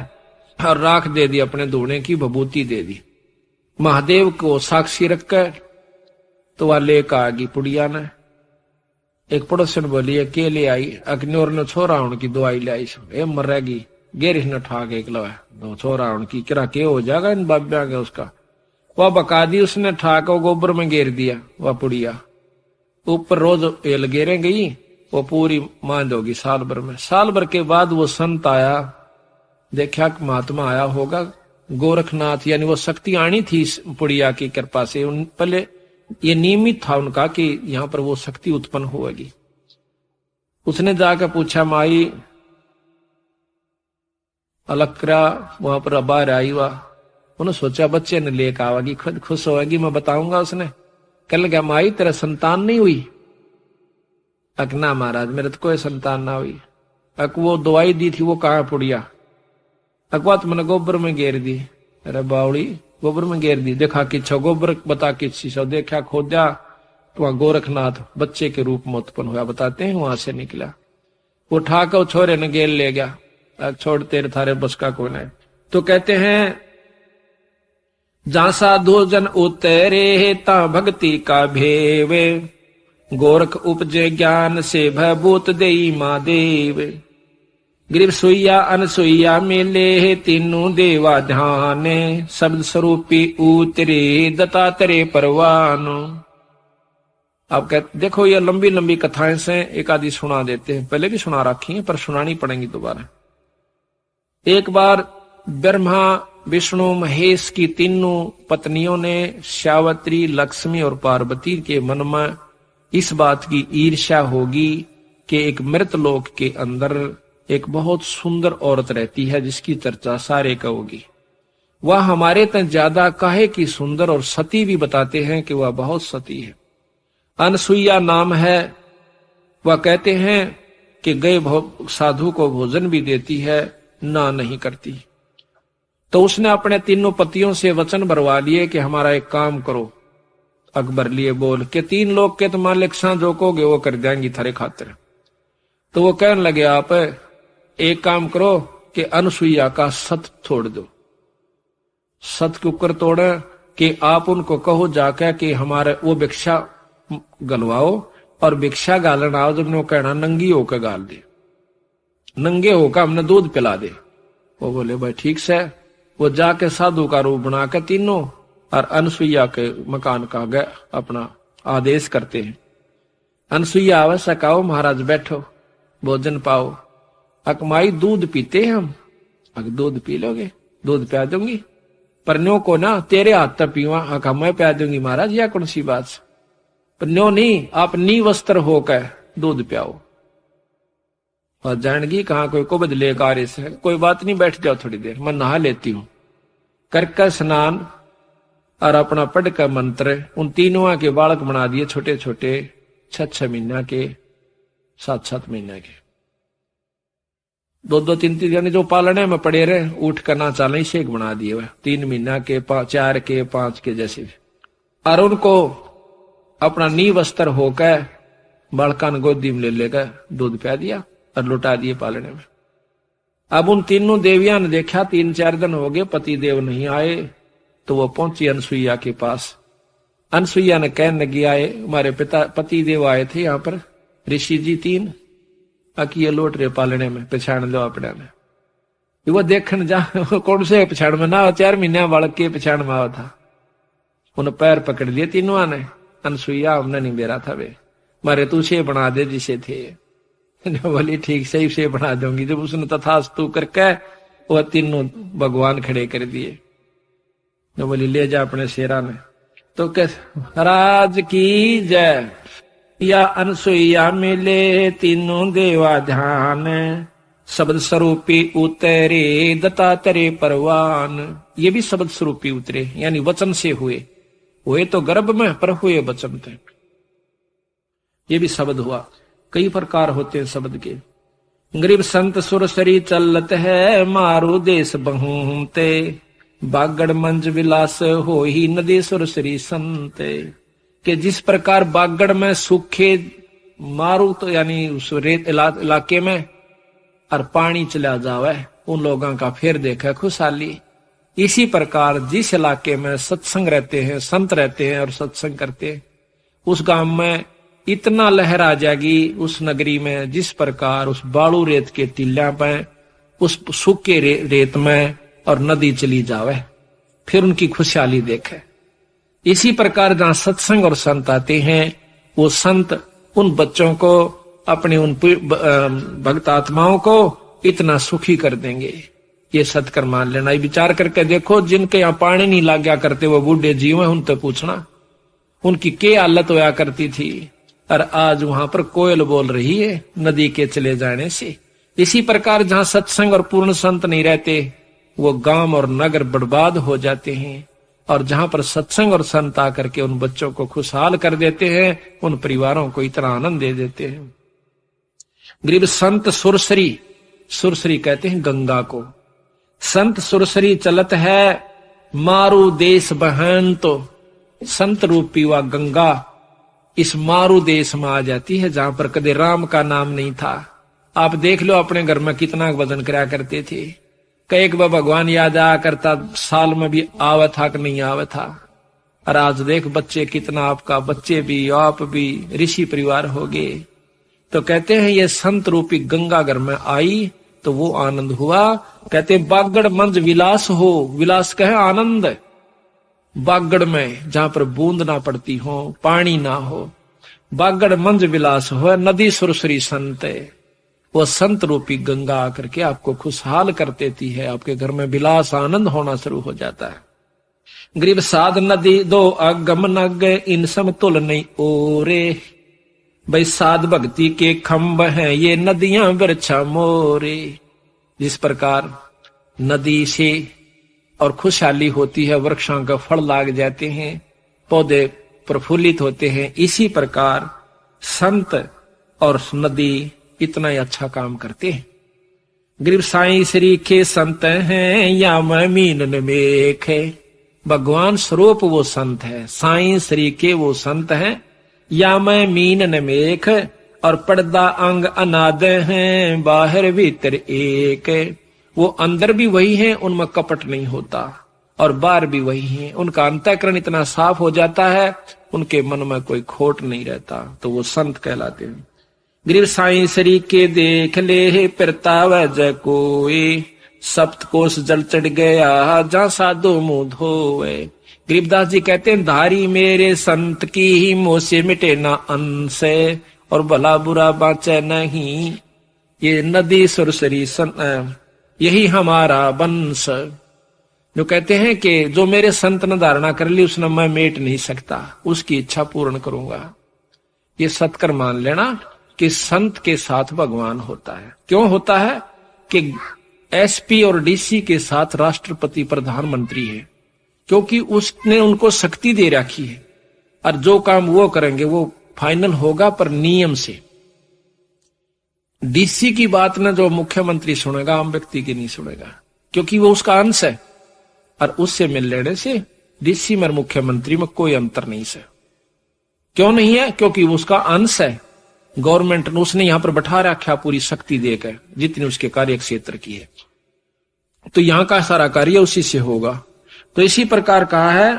और राख दे दी, अपने धोने की विभूति दे दी। महादेव को साक्षी रखकर तो वह लेकर आ गई पुड़िया ने। एक पड़ोसन बोली के ले आई, अग्नियोर ने छोरा उनकी दवाई ले आई, ए मरेगी गेरिश ने ठाक एक लवा दो छोरा उनकी किरा के हो जाएगा इन बाब्या के उसका। वह बका दी उसने, ठाक वो गोबर में घेर दिया। वह पुड़िया ऊपर रोज एल घेरे गई, वो पूरी मांद होगी साल भर में। साल भर के बाद वो संत आया, देखा कि महात्मा आया होगा गोरखनाथ, यानी वो शक्ति आनी थी पुड़िया की कृपा से। उन पहले ये नियमित था उनका कि यहाँ पर वो शक्ति उत्पन्न होगी। उसने जाकर पूछा माई अलक्रा वहां पर बाहर आई। हुआ उन्होंने सोचा बच्चे ने लेकर आवागी, खुद खुश होगी, मैं बताऊंगा। उसने कह लगा माई तेरा संतान नहीं हुई? अकना महाराज मेरे तो कोई संतान ना हुई। अक वो दवाई दी थी वो कहाँ पुड़िया? अकवा तो मैंने गोबर में घेर दी। अरे बावड़ी गोबर में घेर दी, देखा कि छो गोबर बता कि शीशो देखा खोदा तो वहां गोरखनाथ बच्चे के रूप में उत्पन्न हुआ, बताते हैं वहां से निकला। वो ठाकर छोरे ने गेल ले गया, छोड़ तेरे थारे बस का कौन है। तो कहते हैं जहां साधु जन उतरे ता भक्ति का भेवे, गोरख उपजे ज्ञान से भभूत देई महादेव। ग्रीव सुइया अनसुइया मिले तीनों देवा ध्यान, शब्द स्वरूपी उतरे दत्तात्रेय परवान। आप कहते देखो ये लंबी लंबी कथाएं से एक आदि सुना देते हैं, पहले भी सुना रखी है पर सुनानी पड़ेंगी दोबारा। एक बार ब्रह्मा विष्णु महेश की तीनों पत्नियों ने सावित्री लक्ष्मी और पार्वती के मन में इस बात की ईर्ष्या होगी कि एक मृत लोक के अंदर एक बहुत सुंदर औरत रहती है जिसकी चर्चा सारे का होगी। वह हमारे तक ज्यादा काहे की सुंदर और सती भी बताते हैं कि वह बहुत सती है। अनसुईया नाम है। वह कहते हैं कि गए साधु को भोजन भी देती है, ना नहीं करती। तो उसने अपने तीनों पतियों से वचन भरवा लिए कि हमारा एक काम करो। अकबर लिए बोल के 3 लोग के तो मालिक सा जो कहोगे वो कर देंगी थारे खातिर। तो वो कहने लगे आप एक काम करो कि अनसुईया का सत छोड़ दो। सत के ऊपर तोड़े कि आप उनको कहो जाकर कि हमारे वो भिक्षा गलवाओ और भिक्षा गालन आओ। जब वो कहना नंगी होकर गाल दे, नंगे होकर हमने दूध पिला दे। वो बोले भाई ठीक से। वो जाके साधु का रूप बनाकर तीनों और अनसुईया के मकान का गए अपना आदेश करते हैं। अनसुईया आवश्यक आओ महाराज बैठो भोजन पाओ। अकमाई दूध पीते हैं हम। अगर दूध पी लोगे दूध प्या दूंगी, पर न्यो को ना तेरे हाथ तक पीवा। अका मैं प्या दूंगी महाराज, या कौन सी बात? पर न्यो नहीं, आप नी वस्त्र होकर दूध प्याओ। और जानगी कहाँ कोई को बदले कार्य से, कोई बात नहीं बैठ जाओ थोड़ी देर, मैं नहा लेती हूं। करके स्नान और अपना पढ़ का मंत्र उन तीनों के बालक बना दिए, छोटे छोटे 6 महीना के 7 महीने के। 2 3 यानी जो पालने में पड़े रहे उठ कर ना चाले शेख बना दिए हुए 3 महीना के 4 के 5 के जैसे भी। और उनको अपना नी वस्त्र होकर बालका ने गोदी में ले लेकर दूध पिया दिया और लुटा दिए पालने में। अब उन तीनों देवियां ने देखा 3-4 दिन हो गए पति देव नहीं आए, तो वो पहुंची अनसुईया के पास। अनसुईया ने कहने लगी आए हमारे पति देव आए थे यहाँ पर ऋषि जी 3 अकी लौट रहे पालने में, पछाण लो अपने में। वो देखने जा कौन से पछाण में ना 4 महीने बालक के पछाण में आवा था। उन्हें पैर पकड़ लिए तीनों ने। अनसुईया हमने नहीं बेरा था वे, मारे तू से बना दे जिसे थे। बोली ठीक सही से बना दूंगी। जब उसने तथास्तु करके वो तीनों भगवान खड़े कर दिए। बोली ले जा अपने शेरा ने। तो कह राज की जय या अनसुईया मिले तीनों देवा ध्यान, शब्द स्वरूपी उतरे दत्तात्रेय परवान। ये भी शब्द स्वरूपी उतरे यानी वचन से हुए तो गर्भ में पर हुए वचन थे। ये भी शब्द हुआ। कई प्रकार होते हैं शब्द के। गरीब संत सुरसरी चलत है मारू देश बहुमते, बागड़ मंज विलास हो ही नदी सुरसरी संत। कि जिस प्रकार बागड़ में सूखे मारू तो यानी उस रेत इलाके में और पानी चला जावे उन लोगों का फिर देखा खुशहाली। इसी प्रकार जिस इलाके में सत्संग रहते हैं, संत रहते हैं और सत्संग करते हैं, उस गांव में इतना लहर आ जाएगी उस नगरी में, जिस प्रकार उस बालू रेत के टीला पे, उस सूखे रेत में और नदी चली जावे, फिर उनकी खुशहाली देखे। इसी प्रकार जहां सत्संग और संत आते हैं, वो संत उन बच्चों को, अपने उन भक्त आत्माओं को इतना सुखी कर देंगे। ये सत्कर मान लेना। ये विचार करके देखो, जिनके यहाँ पानी नहीं लग गया करते वो बूढ़े जीव हैं, उनसे पूछना उनकी क्या हालत होया करती थी, और आज वहां पर कोयल बोल रही है नदी के चले जाने से। इसी प्रकार जहां सत्संग और पूर्ण संत नहीं रहते, वो गांव और नगर बर्बाद हो जाते हैं। और जहां पर सत्संग और संत आकर के उन बच्चों को खुशहाल कर देते हैं, उन परिवारों को इतना आनंद दे देते हैं। गरीब संत सुरसरी, सुरसरी कहते हैं गंगा को। संत सुरसरी चलत है मारू देश बहन, तो संत रूपी व गंगा इस मारू देश में आ जाती है, जहां पर कदे राम का नाम नहीं था। आप देख लो अपने घर में कितना वजन कराया करते थे, कई बार भगवान याद आया करता, साल में भी आवा था कि नहीं आवा था। और आज देख बच्चे कितना, आपका बच्चे भी, आप भी ऋषि परिवार हो गए। तो कहते हैं ये संत रूपी गंगा घर में आई तो वो आनंद हुआ। कहते बागड़ मंज विलास हो, विलास कहे आनंद। बागड़ में जहां पर बूंद ना पड़ती हो, पानी ना हो, बागड़ मंज विलास हो, नदी सुरसरी संत, वो संत रूपी गंगा आकर के आपको खुशहाल कर देती है। आपके घर में विलास आनंद होना शुरू हो जाता है। गरीब साध नदी दो अगम नग, इन समतुल नहीं ओरे। भाई साध भक्ति के खंभ हैं ये नदियां वृक्षा मोरे। जिस प्रकार नदी से और खुशहाली होती है, वृक्षों का फल लाग जाते हैं, पौधे प्रफुल्लित होते हैं, इसी प्रकार संत और नदी इतना ही अच्छा काम करते हैं। गरीब साईं श्री के संत हैं या मैं मीन मेख है। भगवान स्वरूप वो संत है, साईं श्री के वो संत हैं, या मैं मीन नमेख, और पर्दा अंग अनाद हैं, बाहर भीतर एक। वो अंदर भी वही है, उनमें कपट नहीं होता, और बाहर भी वही है। उनका अंतःकरण इतना साफ हो जाता है, उनके मन में कोई खोट नहीं रहता, तो वो संत कहलाते हैं। गरीब साईं श्री के देख ले परताव जय कोई, सप्तकोश जल चढ़ गया जहां साधु मुंह धोए। गरीबदास जी कहते हैं धारी मेरे संत की ही मोह से मिटे ना अंश, और भला बुरा बाँचे नहीं, ये नदी सुरसरी यही हमारा वंश। जो कहते हैं कि जो मेरे संत ने धारणा कर ली उसने मैं मेट नहीं सकता, उसकी इच्छा पूर्ण करूंगा। ये सत्कर मान लेना कि संत के साथ भगवान होता है। क्यों होता है कि एसपी और डीसी के साथ राष्ट्रपति प्रधानमंत्री है, क्योंकि उसने उनको शक्ति दे रखी है, और जो काम वो करेंगे वो फाइनल होगा पर नियम से। डीसी की बात ना जो मुख्यमंत्री सुनेगा, आम व्यक्ति की नहीं सुनेगा, क्योंकि वो उसका अंश है, और उससे मिल लेने से डीसी में मुख्यमंत्री में कोई अंतर नहीं है। क्यों नहीं है? क्योंकि वो उसका अंश है। गवर्नमेंट ने उसने यहां पर बैठा रखा पूरी शक्ति देकर, जितनी उसके कार्य क्षेत्र की है, तो यहां का सारा कार्य उसी से होगा। तो इसी प्रकार कहा है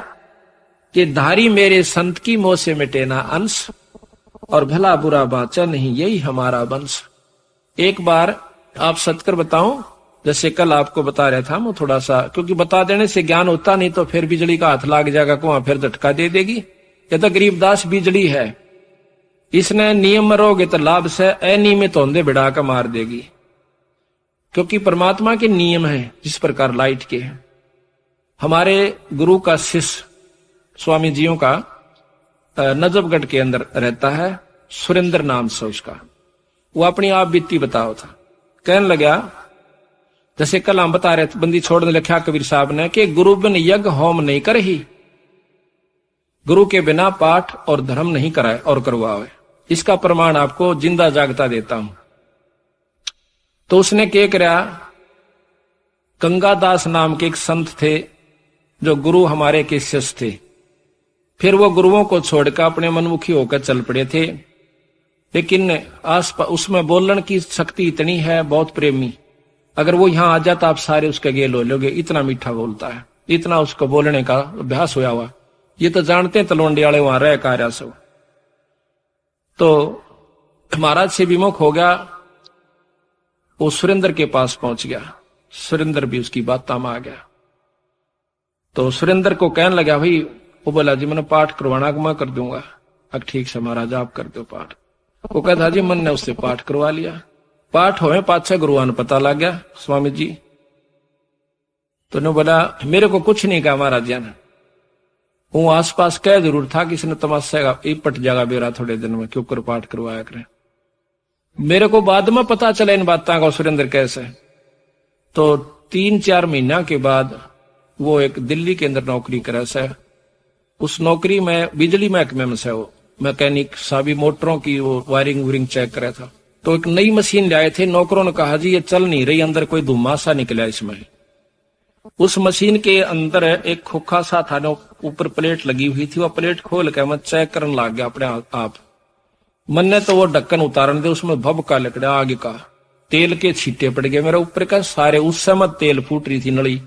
कि धारी मेरे संत की मोह से मिटे ना अंश, और भला बुरा बाचा नहीं यही हमारा वंश। एक बार आप सत्कर बताऊं, जैसे कल आपको बता रहा था मैं थोड़ा सा, क्योंकि बता देने से ज्ञान होता नहीं तो फिर बिजली का हाथ लाग जाएगा, को फिर झटका दे देगी। ये तो गरीबदास बिजली है, इसने नियम रहोगे तो लाभ से, अनियमित होंदे बिड़ा का मार देगी। क्योंकि परमात्मा के नियम है जिस प्रकार लाइट के हैं। हमारे गुरु का शिष्य स्वामी जियों का नजफगढ़ के अंदर रहता है, सुरेंद्र नाम से उसका, वो अपनी आप बीती बताओ था। कहने लगा, जैसे कल हम बता रहे थे, बंदी छोड़ने लिखा कबीर साहब ने कि गुरु बिन यज्ञ होम नहीं कर ही, गुरु के बिना पाठ और धर्म नहीं कराए और करवाए। इसका प्रमाण आपको जिंदा जागता देता हूं। तो उसने क्या करा, गंगादास नाम के एक संत थे जो गुरु हमारे के शिष्य थे। फिर वो गुरुओं को छोड़कर अपने मनमुखी होकर चल पड़े थे, लेकिन उसमें बोलने की शक्ति इतनी है, बहुत प्रेमी, अगर वो यहाँ आ जाता आप सारे उसके गेल हो लोगे, इतना मीठा बोलता है, इतना उसको बोलने का अभ्यास होया हुआ। ये तो जानते हैं तलवंडी वाले वहां रह कार्य सब। तो महाराज से विमुख हो गया, वो सुरेंद्र के पास पहुंच गया। सुरेंद्र भी उसकी बातों में आ गया। तो सुरेंद्र को कहने लगा, भाई वो बोला जी मैंने पाठ करवाना मैं कर दूंगा। अब ठीक से महाराज आप कर दो पाठ। वो कहता जी मन ने उससे पाठ करवा लिया। पाठ होए 5-6 गुरुआन पता लग गया स्वामी जी। तो ने बोला मेरे को कुछ नहीं कहा महाराज जी ने। वो आसपास कह जरूर था कि इसने तमाशा का पट जाएगा बेरा थोड़े दिन में, क्यों कर पाठ करवाया करे। मेरे को बाद में पता चला इन बातों का सुरेंद्र कैसे। तो 3-4 महीना के बाद वो एक दिल्ली के अंदर नौकरी करे से। उस नौकरी में बिजली महकमे में से वो मैकेनिक साबी मोटरों की वो वायरिंग वूरिंग चेक करे था। तो एक नई मशीन लाए थे, नौकरों ने कहा जी ये चल नहीं रही, अंदर कोई धुआं सा निकला इसमें। उस मशीन के अंदर एक खोखा सा था, ऊपर प्लेट लगी हुई थी। वो प्लेट खोल के मैं चेक करने लग गया अपने आप। मन ने तो वो ढक्कन उतारने दे, उसमें भभका लकड़ा आगे का तेल के छींटे पड़ गए मेरे ऊपर का सारे। उस समय तेल फूट रही थी नली,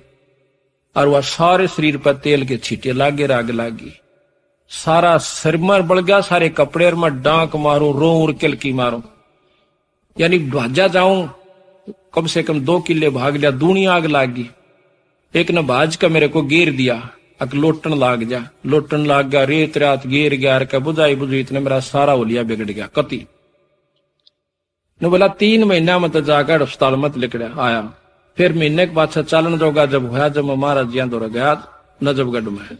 और वह सारे शरीर पर तेल के छींटे लागे राग लागी। सारा सिर में बढ़ गया, सारे कपड़े में डांक मारूं, रो और किलकी मारूं, यानी भाजा जाऊं। कम से कम 2 किले भाग लिया, दूनी आग लागी। एक ने भाज का मेरे को घेर दिया, अक लोटन लाग जा, लोटन लाग गया, रेत रात घेर गया, बुझाई बुझी इतने मेरा सारा होलिया बिगड़ गया कति। ने बोला 3 महीना में तो जाकर अस्पताल मत लिखड़ा आया। फिर महीने के बाद चालन जोगा जब हुआ, जब महाराज जी दौड़ गया नजफगढ़ में,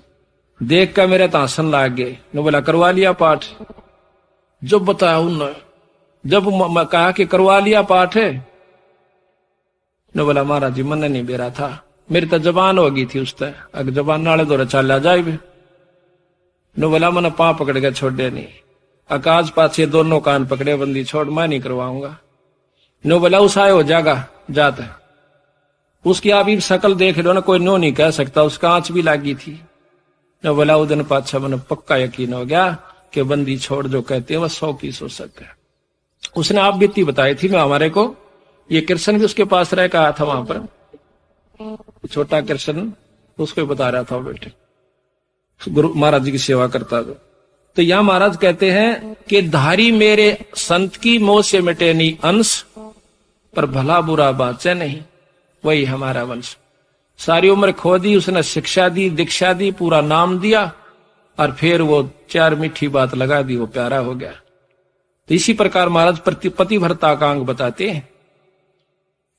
देख कर मेरे तासन लाग गए। ने बोला करवा लिया पाठ। जब बताया उन्होंने, जब मैं कहा कि करवा लिया पाठ है, ने बोला महाराज जी मन नहीं बेरा था, मेरी तो जबान हो गई थी उस तय, अगर जबान नाले दौरा चल जाए भी। ने बोला मैंने पां पकड़ के छोड़े नहीं, आकाश पाछे दोनों कान पकड़े बंदी छोड़, मैं नहीं करवाऊंगा। ने बोला उसाए हो जाएगा जाता। उसकी आप ही शकल देख लो ना, कोई नो नहीं कह सकता, उसका आंच भी लागी थी। ने बोला उस दिन पाछा मैंने पक्का यकीन हो गया कि बंदी छोड़ जो कहते हैं वह 100 की सो सके। उसने आप बीती बताई थी मैं हमारे को, ये कृष्ण भी उसके पास रह कहा था वहां पर, छोटा कृष्ण उसको बता रहा था बेटे, गुरु महाराज जी की सेवा करता था। तो यहां महाराज कहते हैं कि धारी मेरे संत की मोह से मिटे नहीं अंश, पर भला बुरा बाचे नहीं, वही हमारा वंश। सारी उम्र खो दी उसने, शिक्षा दी, दीक्षा दी, पूरा नाम दिया, और फिर वो 4 मीठी बात लगा दी, वो प्यारा हो गया। तो इसी प्रकार महाराज पतिव्रता का अंग बताते हैं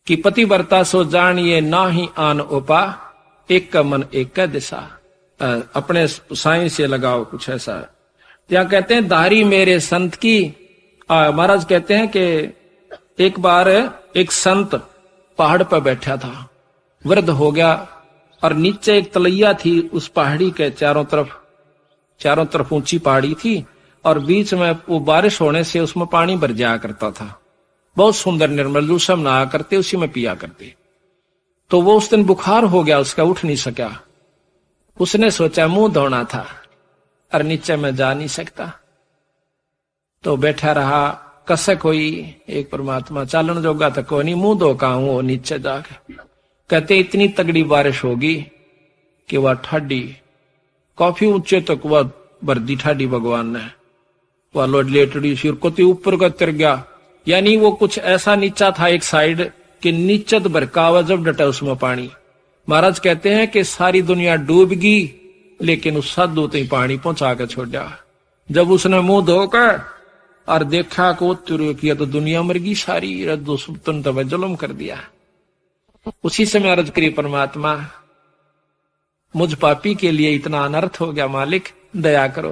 कि पतिव्रता सो जानिए ना ही आन उपा, एक का मन एक का दिशा। अपने साइंस से लगाओ कुछ ऐसा। क्या कहते हैं धारी मेरे संत की। महाराज कहते हैं कि एक बार एक संत पहाड़ पर बैठा था, वृद्ध हो गया, और नीचे एक तलैया थी, उस पहाड़ी के चारों तरफ ऊंची पहाड़ी थी, और बीच में वो बारिश होने से उसमें पानी भर जाया करता था, बहुत सुंदर निर्मल, जो सब नहाया करते उसी में पिया करते। तो वो उस दिन बुखार हो गया उसका, उठ नहीं सका। उसने सोचा मुंह धोना था, और नीचे में जा नहीं सकता, तो बैठा रहा। कसक हुई एक परमात्मा, चालन जोगा तो कोई नहीं, मुंह धो का हूं नीचे जाके। कहते इतनी तगड़ी बारिश होगी कि वह ठाडी काफी ऊंचे तक वह बर्दी ठाडी भगवान ने, वह लेटड़ी सी कोती ऊपर का तिर गया, यानी वो कुछ ऐसा नीचा था एक साइड कि नीचे तो बरकावा जब डटा उसमें पानी। महाराज कहते हैं कि सारी दुनिया डूब गई, लेकिन उस साधु तक पानी पहुंचा के छोड़ा। जब उसने मुंह धोकर और देखा को किया तो दुनिया मर गई सारी, रद्दो सुल्तान तब जुल्म कर दिया। उसी समय अर्ज करी परमात्मा मुझ पापी के लिए इतना अनर्थ हो गया, मालिक दया करो।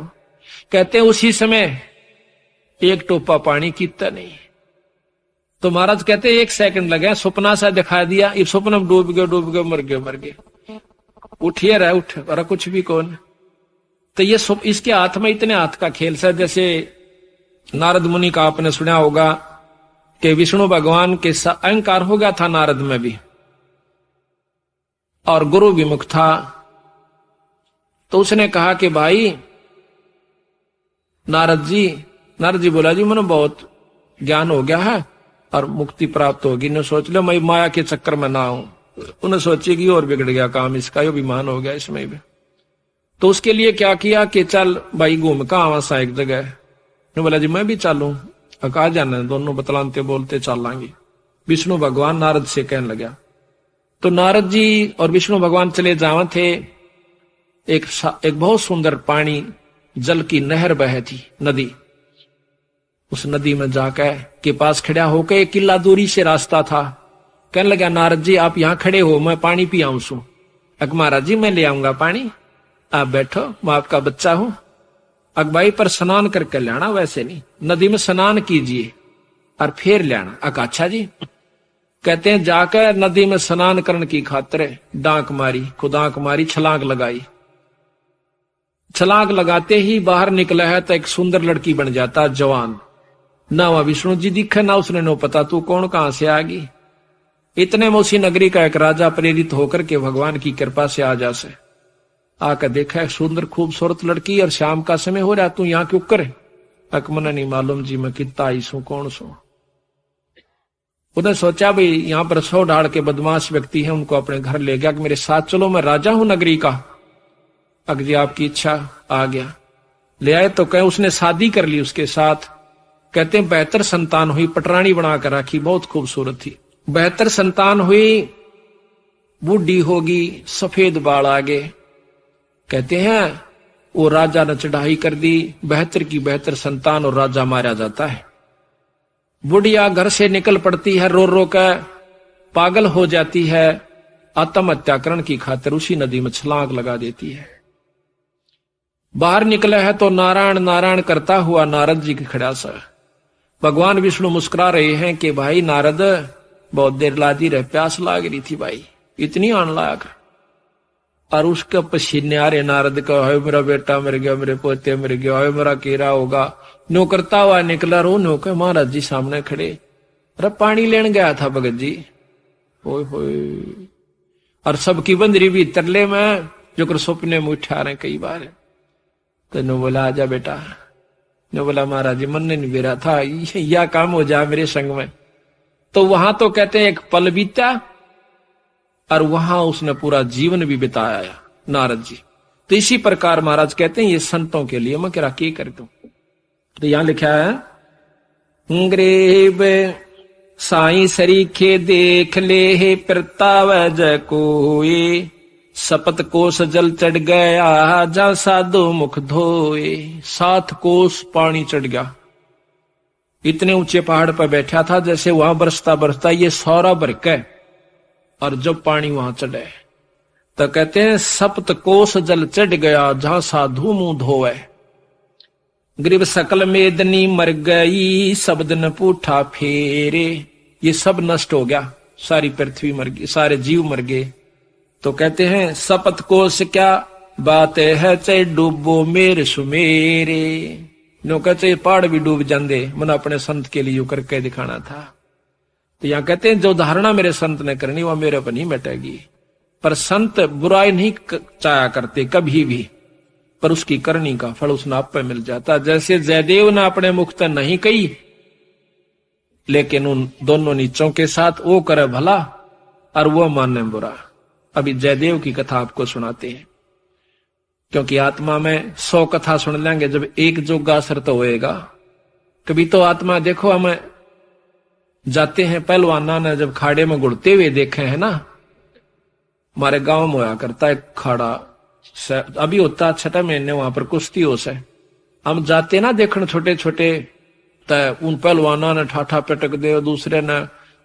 कहते हैं उसी समय एक टोपा पानी कीता नहीं। तो महाराज कहते 1 सेकंड लगे, सपना सा दिखा दिया, इस सपने में डूब गए मर गए। उठिए रहे उठ, और कुछ भी कौन। तो ये इसके हाथ में इतने हाथ का खेल सा, जैसे नारद मुनि का आपने सुना होगा कि विष्णु भगवान के अहंकार हो गया था नारद में भी, और गुरु विमुख था। तो उसने कहा कि भाई नारद जी बोला जी मैंने बहुत ज्ञान हो गया है, और मुक्ति प्राप्त होगी। न सोच लो मैं माया के चक्कर में ना हूं, उन्हें सोची कि और बिगड़ गया काम इसका, यो विमान हो गया इसमें भी। तो उसके लिए क्या किया कि चल भाई घूम का आवा सा एक जगह। ने बोला जी मैं भी चलूं, कहा जाना, दोनों बतलाते बोलते चल लाएंगे। विष्णु भगवान नारद से कहने लगा। तो नारद जी और विष्णु भगवान चले जावा थे। एक बहुत सुंदर पानी जल की नहर बह थी, नदी। उस नदी में जाकर के पास खड़ा होकर, एक किला दूरी से रास्ता था। कहने लगा नारद जी आप यहां खड़े हो, मैं पानी पी आऊं सू। अक महाराज जी मैं ले आऊंगा पानी, आप बैठो, मैं आपका बच्चा हूं। अक भाई पर स्नान करके लाना, वैसे नहीं, नदी में स्नान कीजिए और फिर लाना। अक अच्छा जी। कहते हैं जाकर नदी में स्नान करने की खातिर डांक मारी, खुदांक मारी, छलांग लगाई। छलांग लगाते ही बाहर निकला है तो एक सुंदर लड़की बन जाता, जवान। ना वह विष्णु जी दिखे, ना उसने नो पता तू कौन कहां से आ गई। इतने में उसी नगरी का एक राजा प्रेरित होकर के भगवान की कृपा से आ जा से आकर देखा सुंदर खूबसूरत लड़की, और शाम का समय हो रहा, तू यहाँ क्यों करे। अकमना नहीं मालूम जी मैं कितना आई सू, कौन सू। उन्हें सोचा भाई यहाँ पर 100 ढाड़ के बदमाश व्यक्ति हैं, उनको अपने घर ले गया कि मेरे साथ चलो, मैं राजा हूं नगरी का। अग जी आपकी इच्छा, आ गया। ले आए तो कहे उसने शादी कर ली उसके साथ। कहते हैं 72 संतान हुई, पटरानी बनाकर रखी, बहुत खूबसूरत थी। 72 संतान हुई, बूढ़ी होगी, सफेद बाल आगे। कहते हैं वो राजा ने चढ़ाई कर दी, 72 की 72 संतान, और राजा मारा जाता है। बुढ़िया घर से निकल पड़ती है, रो रो कर पागल हो जाती है, आत्महत्या करने की खातिर उसी नदी में छलांग लगा देती है। बाहर निकला है तो नारायण नारायण करता हुआ नारद जी के खड़ा सा। भगवान विष्णु मुस्कुरा रहे हैं कि भाई नारद बहुत देर लादी रहे, प्यास लाग रही थी भाई, इतनी आन लाग। और उसके पसीने आ रहे नारद का, है मेरा बेटा मर गया, मेरे पोते मर गया, है मेरा केरा होगा। नो करता हुआ निकला, रो नो के महाराज जी सामने खड़े। अरे पानी लेने गया था भगत जी, होय होय। और सबकी बंदरी भी तरले में जो कर सपने में उठा रहे कई बार। तो नो बोला आजा बेटा। नो बोला महाराज जी मन नहीं बेरा था, यह काम हो जाए मेरे संग में। तो वहां तो कहते हैं एक पल बीता, और वहां उसने पूरा जीवन भी बिताया नारद जी। तो इसी प्रकार महाराज कहते हैं ये संतों के लिए मैं क्या कर दूं। तो यहां लिखा है ग्रेब साई सरीखे देख ले प्रताव जय कोए, सपत कोस जल चढ़ गया जा साधो मुख धोए। 7 कोस पानी चढ़ गया, इतने ऊंचे पहाड़ पर बैठा था, जैसे वहां बरसता बरसता ये सौरा बरके, और जब पानी वहां चढ़े तो कहते हैं सप्त कोस जल चढ़ गया जहां साधु मुंह धोए। ग्रीब सकल मेदनी मर गई, शब्द न पूठा फेरे। ये सब नष्ट हो गया, सारी पृथ्वी मर गई, सारे जीव मर गए। तो कहते हैं सपत कोस क्या बात है, चाहे डूबो मेरे सुमेरे। नो कहते पहाड़ भी डूब जाते, मन अपने संत के लिए करके दिखाना था। तो यहां कहते हैं जो धारणा मेरे संत ने करनी वो मेरे पर नहीं मिटेगी। पर संत बुराई नहीं चाहा करते कभी भी, पर उसकी करनी का फल उसने आप पे मिल जाता। जैसे जयदेव ने अपने मुख तक नहीं कही, लेकिन उन दोनों नीचों के साथ वो करे भला और वो माने बुरा। अभी जयदेव की कथा आपको सुनाते हैं, क्योंकि आत्मा में 100 कथा सुन लेंगे, जब एक जोगा असर तो होएगा। कभी तो आत्मा देखो, हमें जाते हैं पहलवाना ने जब खाड़े में गुड़ते हुए देखे हैं ना, हमारे गांव में होया करता है खाड़ा, अभी होता 6 महीने वहां पर कुश्ती हो से। हम जाते ना देखने छोटे छोटे, तो उन पहलवाना ने ठाठा पटक दे दूसरे ने,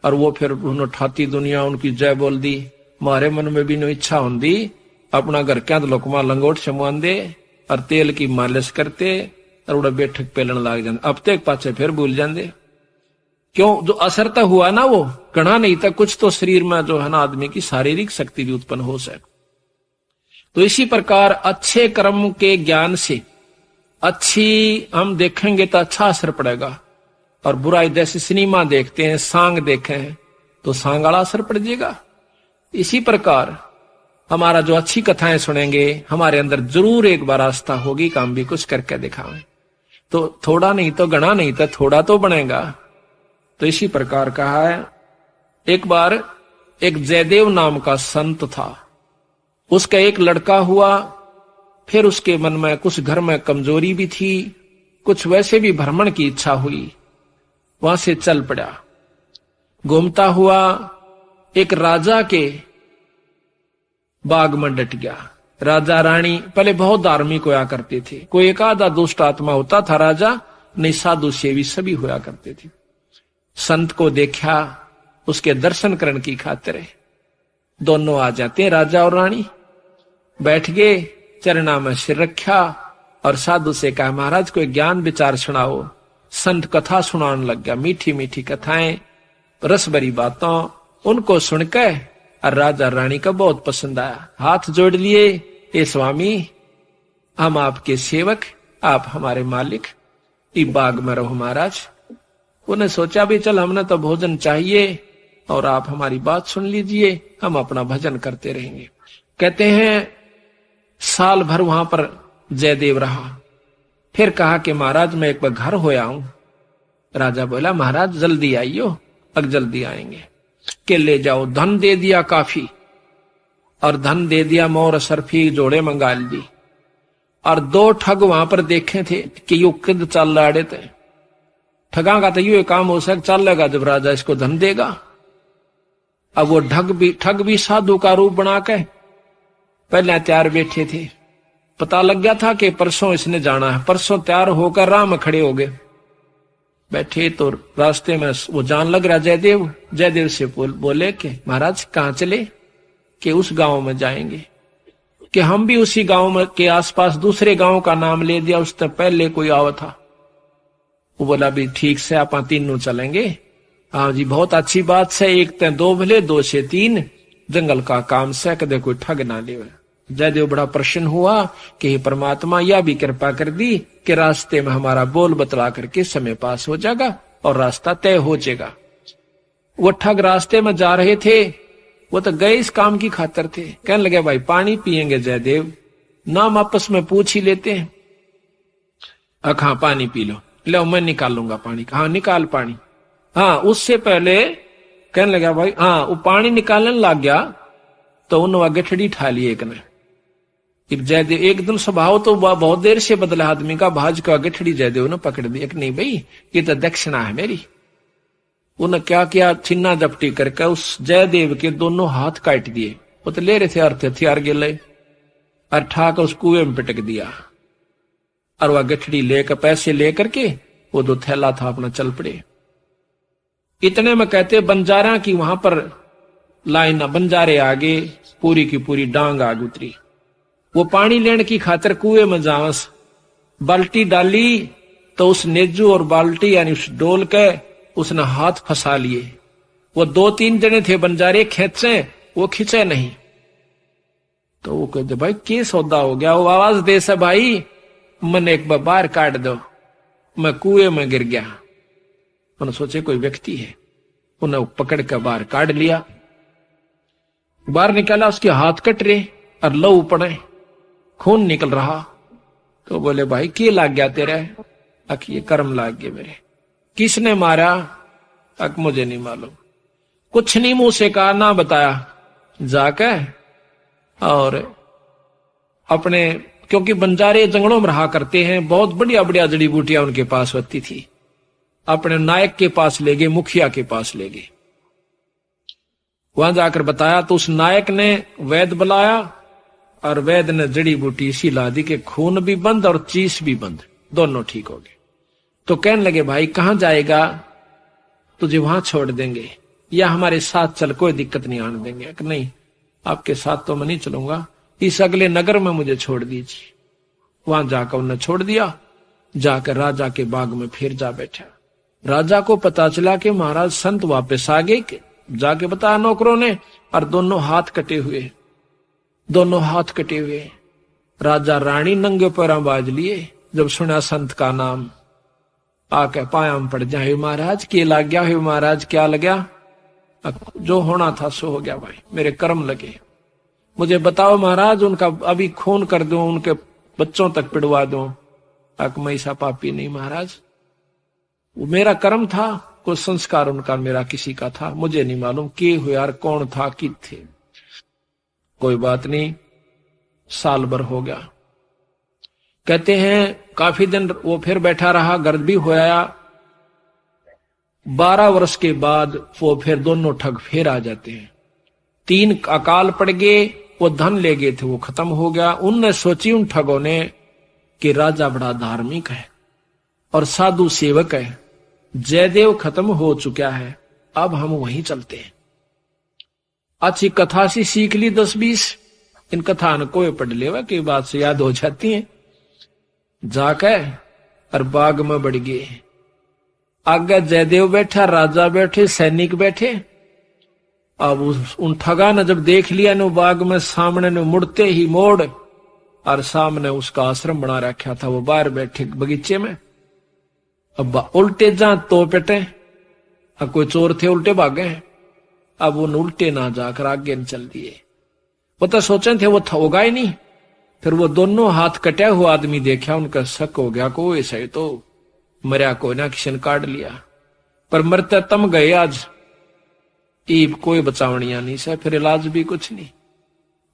और वो फिर उन्होंने ठाती दुनिया उनकी जय बोल दी। हमारे मन में भी नो इच्छा होंगी अपना घर क्या लोकमा लंगोट छमुआन दे और तेल की मालिश करते और उड़ा बैठक पेलन लाग जाते। अब तक पाचे फिर भूल जाते, क्यों? जो असर तो हुआ ना वो गणा नहीं था, कुछ तो शरीर में जो है ना आदमी की शारीरिक शक्ति भी उत्पन्न हो सके। तो इसी प्रकार अच्छे कर्म के ज्ञान से अच्छी हम देखेंगे तो अच्छा असर पड़ेगा, और बुराई जैसे सिनेमा देखते हैं, सांग देखे हैं तो सांग वाला असर पड़ जाएगा। इसी प्रकार हमारा जो अच्छी कथाएं सुनेंगे, हमारे अंदर जरूर एक बार आस्था होगी कि हम भी कुछ करके दिखाएं। तो थोड़ा नहीं तो गणा नहीं तो थोड़ा तो बनेगा। तो इसी प्रकार कहा है, एक बार एक जयदेव नाम का संत था, उसका एक लड़का हुआ, फिर उसके मन में कुछ घर में कमजोरी भी थी, कुछ वैसे भी भ्रमण की इच्छा हुई, वहां से चल पड़ा। घूमता हुआ एक राजा के बाग में डट गया। राजा रानी पहले बहुत धार्मिक होया करते थे, कोई एक आधा दुष्ट आत्मा होता था राजा, नहीं साधु सेवी सभी होया करते थे। संत को देखा, उसके दर्शन करने की खातिर दोनों आ जाते हैं, राजा और रानी। बैठ गए, चरणा में सिर रखा और साधु से कहा, महाराज कोई ज्ञान विचार सुनाओ। संत कथा सुनाने लग गया, मीठी मीठी कथाएं, रस भरी बातों। उनको सुनकर और राजा रानी का बहुत पसंद आया, हाथ जोड़ लिए, ए स्वामी हम आपके सेवक, आप हमारे मालिक, इस बाग में रहो महाराज। उन्हें सोचा भी चल हमने तो भोजन चाहिए और आप हमारी बात सुन लीजिए, हम अपना भजन करते रहेंगे। कहते हैं साल भर वहां पर जयदेव रहा। फिर कहा कि महाराज मैं एक बार घर होया हूं। राजा बोला महाराज जल्दी आइयो, अब जल्दी आएंगे। के ले जाओ, धन दे दिया काफी, और धन दे दिया, मोर सरफी जोड़े मंगा ली। और दो ठग वहां पर देखे थे कि यू किद चल रहे थे। ठगा का तो यू काम हो सक चलेगा जब राजा इसको धन देगा। अब वो ठग भी साधु का रूप बना के पहले तैयार बैठे थे। पता लग गया था कि परसों इसने जाना है, परसों तैयार होकर राह में खड़े हो गए। बैठे तो रास्ते में वो जान लग रहा जयदेव। जयदेव से बोले कि महाराज कहाँ चले? कि उस गांव में जाएंगे। कि हम भी उसी गांव में के आसपास दूसरे गांव का नाम ले दिया, उससे पहले कोई आवा था। वो बोला भी ठीक से आप तीनों चलेंगे। हाँ जी बहुत अच्छी बात से, एक ते दो भले, दो से तीन, जंगल का काम से कदे कोई ठग ना ले। जयदेव बड़ा प्रसन्न हुआ कि हे परमात्मा यह भी कृपा कर दी कि रास्ते में हमारा बोल बतला करके समय पास हो जाएगा और रास्ता तय हो जाएगा। वो ठग रास्ते में जा रहे थे, वो तो गए इस काम की खातिर थे। कहने लगे भाई पानी पिएंगे जयदेव? नाम आपस में पूछ ही लेते हैं। हाँ पानी पी लो मैं निकालूंगा पानी। हाँ निकाल पानी। हाँ उससे पहले कहने लगा भाई, हाँ वो पानी निकालने लग गया तो उन गठड़ी ठा ली एक ने। जयदेव एकदम स्वभाव तो बहुत देर से बदला आदमी का, भाज का गठड़ी जयदेव ने पकड़ दी। नहीं भाई ये तो दक्षिणा है मेरी। उन्हें क्या किया, छिन्ना जपटी करके उस जयदेव के दोनों हाथ काट दिए। वो तो ले रहे थे अर्थ हथियार गिले, और ठाकर उस कुएं में पिटक दिया। और वह गठड़ी लेकर पैसे लेकर के वो दो थैला था अपना चल पड़े। इतने में कहते बंजारा की वहां पर लाइन, बंजारे आगे पूरी की पूरी डांग आग उतरी। वो पानी लेने की खातिर कुएं में जावस, बाल्टी डाली तो उस नेजू और बाल्टी यानी उस डोल के उसने हाथ फंसा लिए। वो दो तीन जने थे बंजारे, खेचे वो खिंचे नहीं। तो वो कहते भाई क्या सौदा हो गया? वो आवाज दे से भाई मन एक बार बाहर काट दो, मैं कुएं में गिर गया। उन्होंने सोचे कोई व्यक्ति है, उन्हें पकड़ कर बाहर काट लिया। बाहर निकाला, उसके हाथ कट रहे और लहू पड़े, खून निकल रहा। तो बोले भाई क्या लाग गया तेरे? अक ये कर्म लाग गए मेरे। किसने मारा? अक मुझे नहीं मालूम। कुछ नहीं मुंह से कहा, ना बताया। जाकर और अपने, क्योंकि बंजारे जंगलों में रहा करते हैं, बहुत बढ़िया बढ़िया जड़ी बूटियां उनके पास होती थी, अपने नायक के पास ले गए, मुखिया के पास ले गए। वहां जाकर बताया तो उस नायक ने वैद बुलाया और वैद ने जड़ी बूटी इसी ला दी कि खून भी बंद और चीस भी बंद, दोनों ठीक हो गए। तो कहने लगे भाई कहां जाएगा? तुझे वहां छोड़ देंगे या हमारे साथ चल, कोई दिक्कत नहीं आने देंगे। कि नहीं आपके साथ तो मैं नहीं चलूंगा, इस अगले नगर में मुझे छोड़ दीजिए। वहां जाकर उन्हें छोड़ दिया। जाकर राजा के बाग में फिर जा बैठा। राजा को पता चला कि महाराज संत वापस आ गए। जाके बताया नौकरों ने, और दोनों हाथ कटे हुए, दोनों हाथ कटे हुए। राजा रानी नंगे पैरों बाज लिए। जब सुना संत का नाम, आके पाया में पड़ जाए, महाराज क्या लग गया है? महाराज क्या लगा? जो होना था सो हो गया भाई, मेरे कर्म लगे। मुझे बताओ महाराज, उनका अभी खून कर दूं, उनके बच्चों तक पिड़वा दूं। मैं ऐसा पापी नहीं महाराज, वो मेरा कर्म था, कोई संस्कार उनका मेरा किसी का था, मुझे नहीं मालूम के हुए यार, कौन था कि थे। कोई बात नहीं, साल भर हो गया। कहते हैं काफी दिन वो फिर बैठा रहा, गर्द भी होया। 12 वर्ष के बाद वो फिर दोनों ठग फिर आ जाते हैं। 3 अकाल पड़ गए, वो धन ले गए थे, वो खत्म हो गया। उनने सोची उन ठगों ने कि राजा बड़ा धार्मिक है और साधु सेवक है, जयदेव खत्म हो चुका है, अब हम वहीं चलते हैं। अच्छी कथा सी सीख ली 10-20, इन कथा न कोई पढ़ लेवा की बात से याद हो जाती है। जाकर और बाग में बढ़ गए। आगे जयदेव बैठा, राजा बैठे, सैनिक बैठे। अब उन ठगा ने जब देख लिया न बाग में सामने ने मुड़ते ही मोड़, और सामने उसका आश्रम बना रखा था, वो बाहर बैठे बगीचे में। अब उल्टे जा तो पेटे, अब कोई चोर थे उल्टे भागे हैं। अब उन उल्टे ना जाकर आगे चल दिए। वो तो सोचे थे वो होगा ही नहीं। फिर वो दोनों हाथ कटा हुआ आदमी देखा, उनका शक हो गया को ऐसा ही तो मरिया कोई ना, किसी ने काट लिया। पर मरते तम गए आज, ईब कोई बचावनिया नहीं से, फिर इलाज भी कुछ नहीं।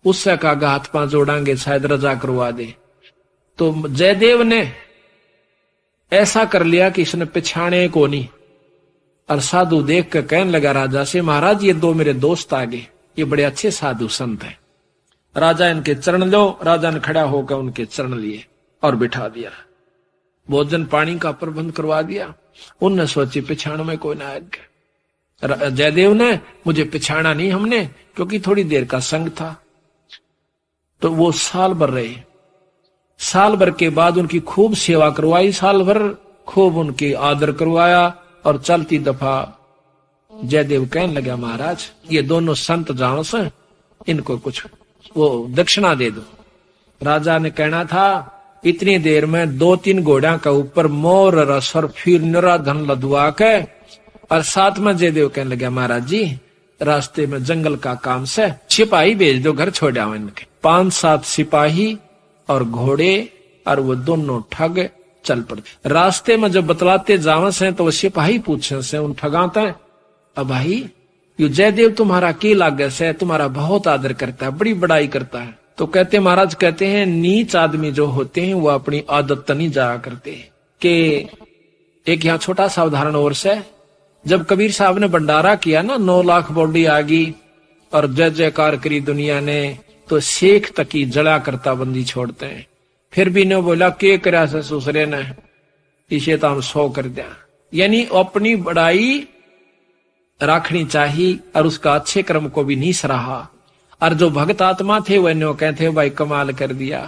उससे कहा हाथ पांव जोड़ांगे, शायद रजा करवा दे। तो जयदेव ने ऐसा कर लिया कि इसने पिछाने को नहीं। और साधु देख कर कहने लगा राजा से, महाराज ये 2 मेरे दोस्त आ गए, ये बड़े अच्छे साधु संत हैं, राजा इनके चरण लो। राजा ने खड़ा होकर उनके चरण लिए और बिठा दिया। भोजन पानी का प्रबंध करवा दिया। उनने सोची पिछाण में कोई ना आएगा। जयदेव ने मुझे पिछाड़ा नहीं हमने, क्योंकि थोड़ी देर का संग था। तो वो साल भर रहे। साल भर के बाद उनकी खूब सेवा करवाई, साल भर खूब उनकी आदर करवाया। और चलती दफा जयदेव कहने लगा, महाराज ये दोनों संत जानो से, इनको कुछ वो दक्षिणा दे दो। राजा ने कहना था इतनी देर में 2-3 घोड़ा का ऊपर मोर रस और फिर निरा धन लदवा के। और साथ में जयदेव कहने लगा, महाराज जी रास्ते में जंगल का काम से सिपाही भेज दो, घर छोड़ आओ इनके। 5-7 सिपाही और घोड़े, और वो दोनों ठग चल पड़ते। रास्ते में जब बतलाते जावे से तो वो सिपाही पूछे से उन ठगाते, अब भाई ये जयदेव तुम्हारा के लागे से, तुम्हारा बहुत आदर करता है, बड़ी बड़ाई करता है। तो कहते महाराज कहते हैं नीच आदमी जो होते हैं वो अपनी आदत नहीं जाया करते। कि एक यहाँ छोटा सा उदाहरण और से, जब कबीर साहब ने भंडारा किया ना, 9 लाख बॉडी आ गई और जय जयकार करी दुनिया ने, तो शेख तक की जड़ा करता बंदी छोड़ते हैं। फिर भी ने बोला के करा से ससुरे ने, इसे तो हम 100 कर दिया। यानी अपनी बड़ाई रखनी चाहिए और उसका अच्छे कर्म को भी नहीं सराहा। और जो भक्त आत्मा थे वह नो कहते भाई कमाल कर दिया,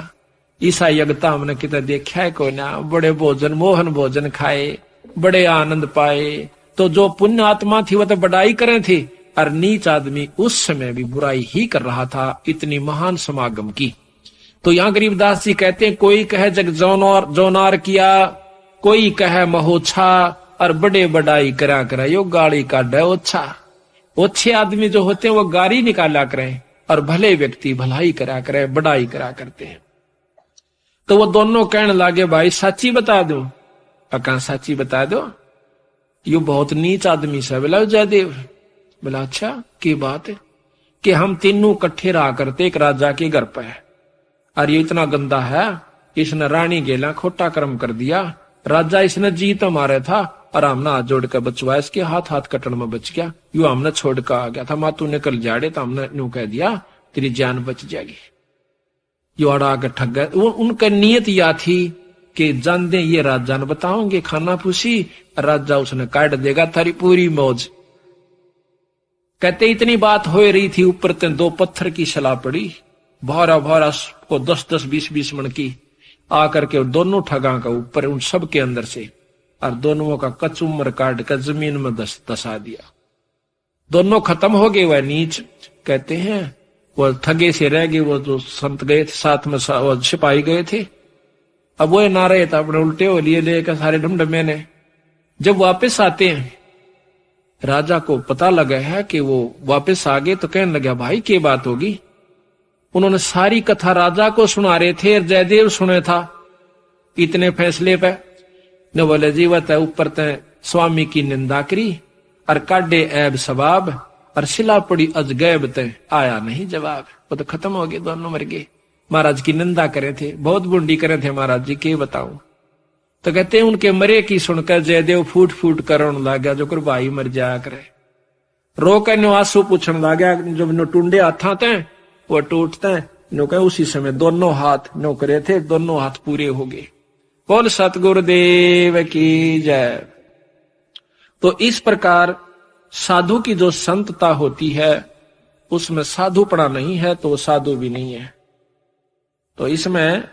ईसा यज्ञता हमने कितना देखा है कोई ना, बड़े भोजन मोहन भोजन खाए, बड़े आनंद पाए। तो जो पुण्य आत्मा थी वह तो बड़ाई करे थी, और नीच आदमी उस समय भी बुराई ही कर रहा था, इतनी महान समागम की। तो यहाँ गरीबदास जी कहते हैं कोई कहे जग जोनार किया, कोई कहे महोछा, और बड़े बड़ाई करा यो गाड़ी का डे ओछा। ओछे आदमी जो होते हैं वो गाड़ी निकाला करें, और भले व्यक्ति भलाई करा करे, बड़ाई करा करते हैं। तो वो दोनों कहने लगे भाई सच्ची बता दो। कहा सच्ची बता दो, यू बहुत नीच आदमी से। बोला जयदेव। बोला अच्छा की बात है? कि हम तीनों इकट्ठे रहा करते एक राजा के घर पे, और ये इतना गंदा है, इसने रानी गेला खोटा कर्म कर दिया। राजा इसने जीत मारे था और हमने हाथ जोड़ कर बचवाया, इसके हाथ कटन में बच गया। यू हमने छोड़ कर आ गया था, मातू ने कल जाड़े तो हमने यूं कह दिया तेरी जान बच जाएगी। यो अड़ा कर ठग गए। उनका नियत या थी कि जान दे ये राजा ने बताओगे खाना पूछी, राजा उसने काट देगा थारी पूरी मौज। कहते इतनी बात हो रही थी, ऊपर ते 2 पत्थर की सलाह पड़ी, भारा भारा को 10-10 20-20 मन की आकर के दोनों ठगा का ऊपर उन सब के अंदर से, और दोनों का कचुम्बर काट कर जमीन में दसा दिया। दोनों खत्म हो गए। वह नीच कहते हैं वो ठगे से रह गए, वो जो संत गए थे साथ में वो सिपाही गए थे, अब वो ना रहे तो अपने उल्टे हो लिए लेकर सारे ढमढमे ने। जब वापस आते हैं राजा को पता लगा है कि वो वापस आ गए, तो कहने लगा भाई क्या बात होगी। उन्होंने सारी कथा राजा को सुना रहे थे, जयदेव सुने था इतने फैसले पे। न बोले जी वह ऊपर ते स्वामी की निंदा करी और काटे ऐब सवाब और सिला पड़ी अजगैब ते आया नहीं जवाब। वो तो खत्म हो गए, दोनों मर गए। महाराज की निंदा करे थे, बहुत बुंडी करे थे महाराज जी, के बताऊं। तो कहते हैं उनके मरे की सुनकर जयदेव फूट फूट करण लग गया, जो कर भाई मर जाया करे। रो के नो आंसू पूछन लग गया, जब नो टूंडे हाथा थे वो टूटते नो कहे उसी समय दोनों हाथ नो करे थे, दोनों हाथ पूरे हो गए। बोल सतगुरुदेव की जय। तो इस प्रकार साधु की जो संतता होती है उसमें साधुपना नहीं है तो साधु भी नहीं है। तो इसमें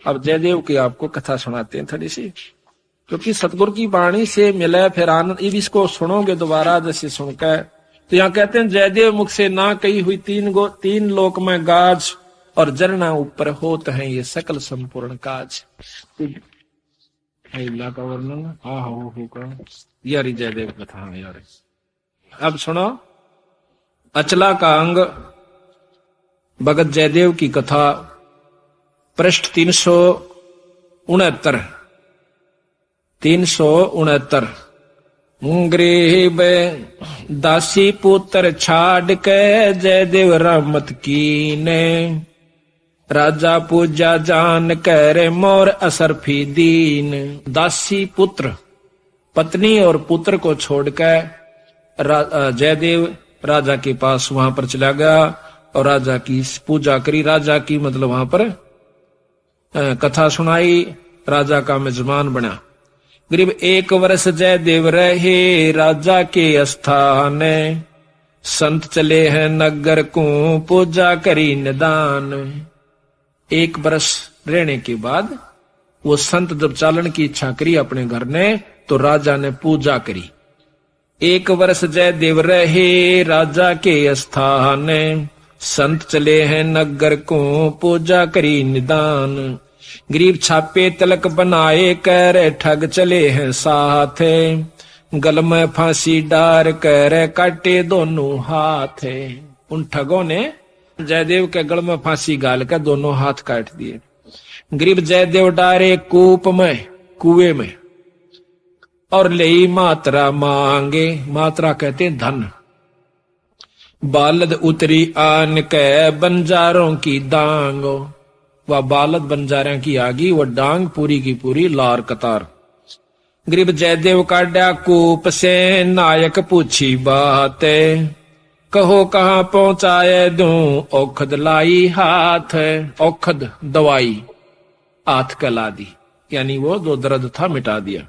अब जयदेव की आपको कथा सुनाते हैं थोड़ी सी, क्योंकि सतगुरु की वाणी से मिले फिर आनंद। अब इसको सुनोगे दोबारा जैसे सुनकर, तो यहाँ कहते हैं जयदेव मुख से ना कही हुई तीन लोक में गाज और जरना ऊपर होत है ये सकल संपूर्ण काज। का वर्णन होगा यार जयदेव कथा यार। अब सुनो अचला का अंग भगत जयदेव की कथा, पृष्ठ 369। 369 गरीब दासी पुत्र छाड़ के जयदेव रहमत कीने, राजा पूजा जान कर मोर असरफी दीन। दासी पुत्र पत्नी और पुत्र को छोड़कर जयदेव राजा के पास वहां पर चला गया और राजा की पूजा करी। राजा की मतलब वहां पर कथा सुनाई, राजा का मेजबान बना। करीब 1 वर्ष जयदेव रहे राजा के स्थान, संत चले हैं नगर को पूजा करी निदान। 1 वर्ष रहने के बाद वो संत जब चालन की इच्छा करी अपने घर ने, तो राजा ने पूजा करी। 1 वर्ष जयदेव रहे राजा के स्थान, संत चले हैं नगर को पूजा करी निदान। गरीब छापे तिलक बनाए कर ठग चले हैं साथ, गल में फांसी डार कर काटे दोनों हाथ। उन ठगों ने जयदेव के गल में फांसी गाल कर दोनों हाथ काट दिए। गरीब जयदेव डारे कूप में, कुएं में, और ले मात्रा मांगे। मात्रा कहते हैं धन। बालद उतरी आन के बंजारों की दांग, वह बालद बंजारों की आगी, वह डांग पूरी की पूरी लार कतार। गरीब जयदेव काटा कूप से नायक पूछी बात, कहो कहाँ पहुंचाए दूं औखद लाई हाथ। औखद दवाई हाथ कला दी, यानी वो जो दर्द था मिटा दिया।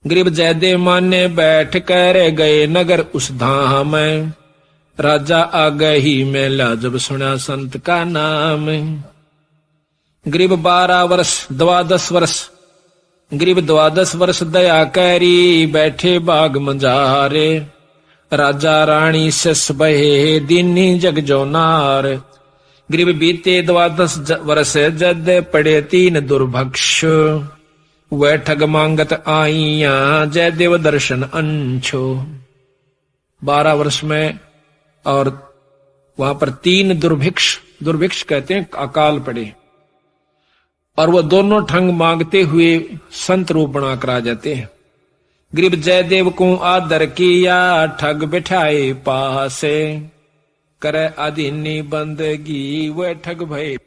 गरीब जयदेव माने बैठ कर गए नगर उस धाम, राजा आ गई मेला जब सुना संत का नाम। गरीब 12 वर्ष 12 वर्ष, गरीब 12 वर्ष दया करी बैठे बाग मंजारे, राजा रानी सस बहे दीनी जग जो नार। गरीब बीते 12 वर्ष जद पड़े 3 दुर्भक्ष, वह ठग मांगत आईया जयदेव दर्शन अंशो। 12 वर्ष में और वहां पर 3 दुर्भिक्ष, दुर्भिक्ष कहते हैं अकाल पड़े, और वो दोनों ठग मांगते हुए संत रूप बना कर आ जाते हैं। गरीब जयदेव को आदर किया ठग बिठाए पासे, करे अधीनी बंदगी वह ठग भय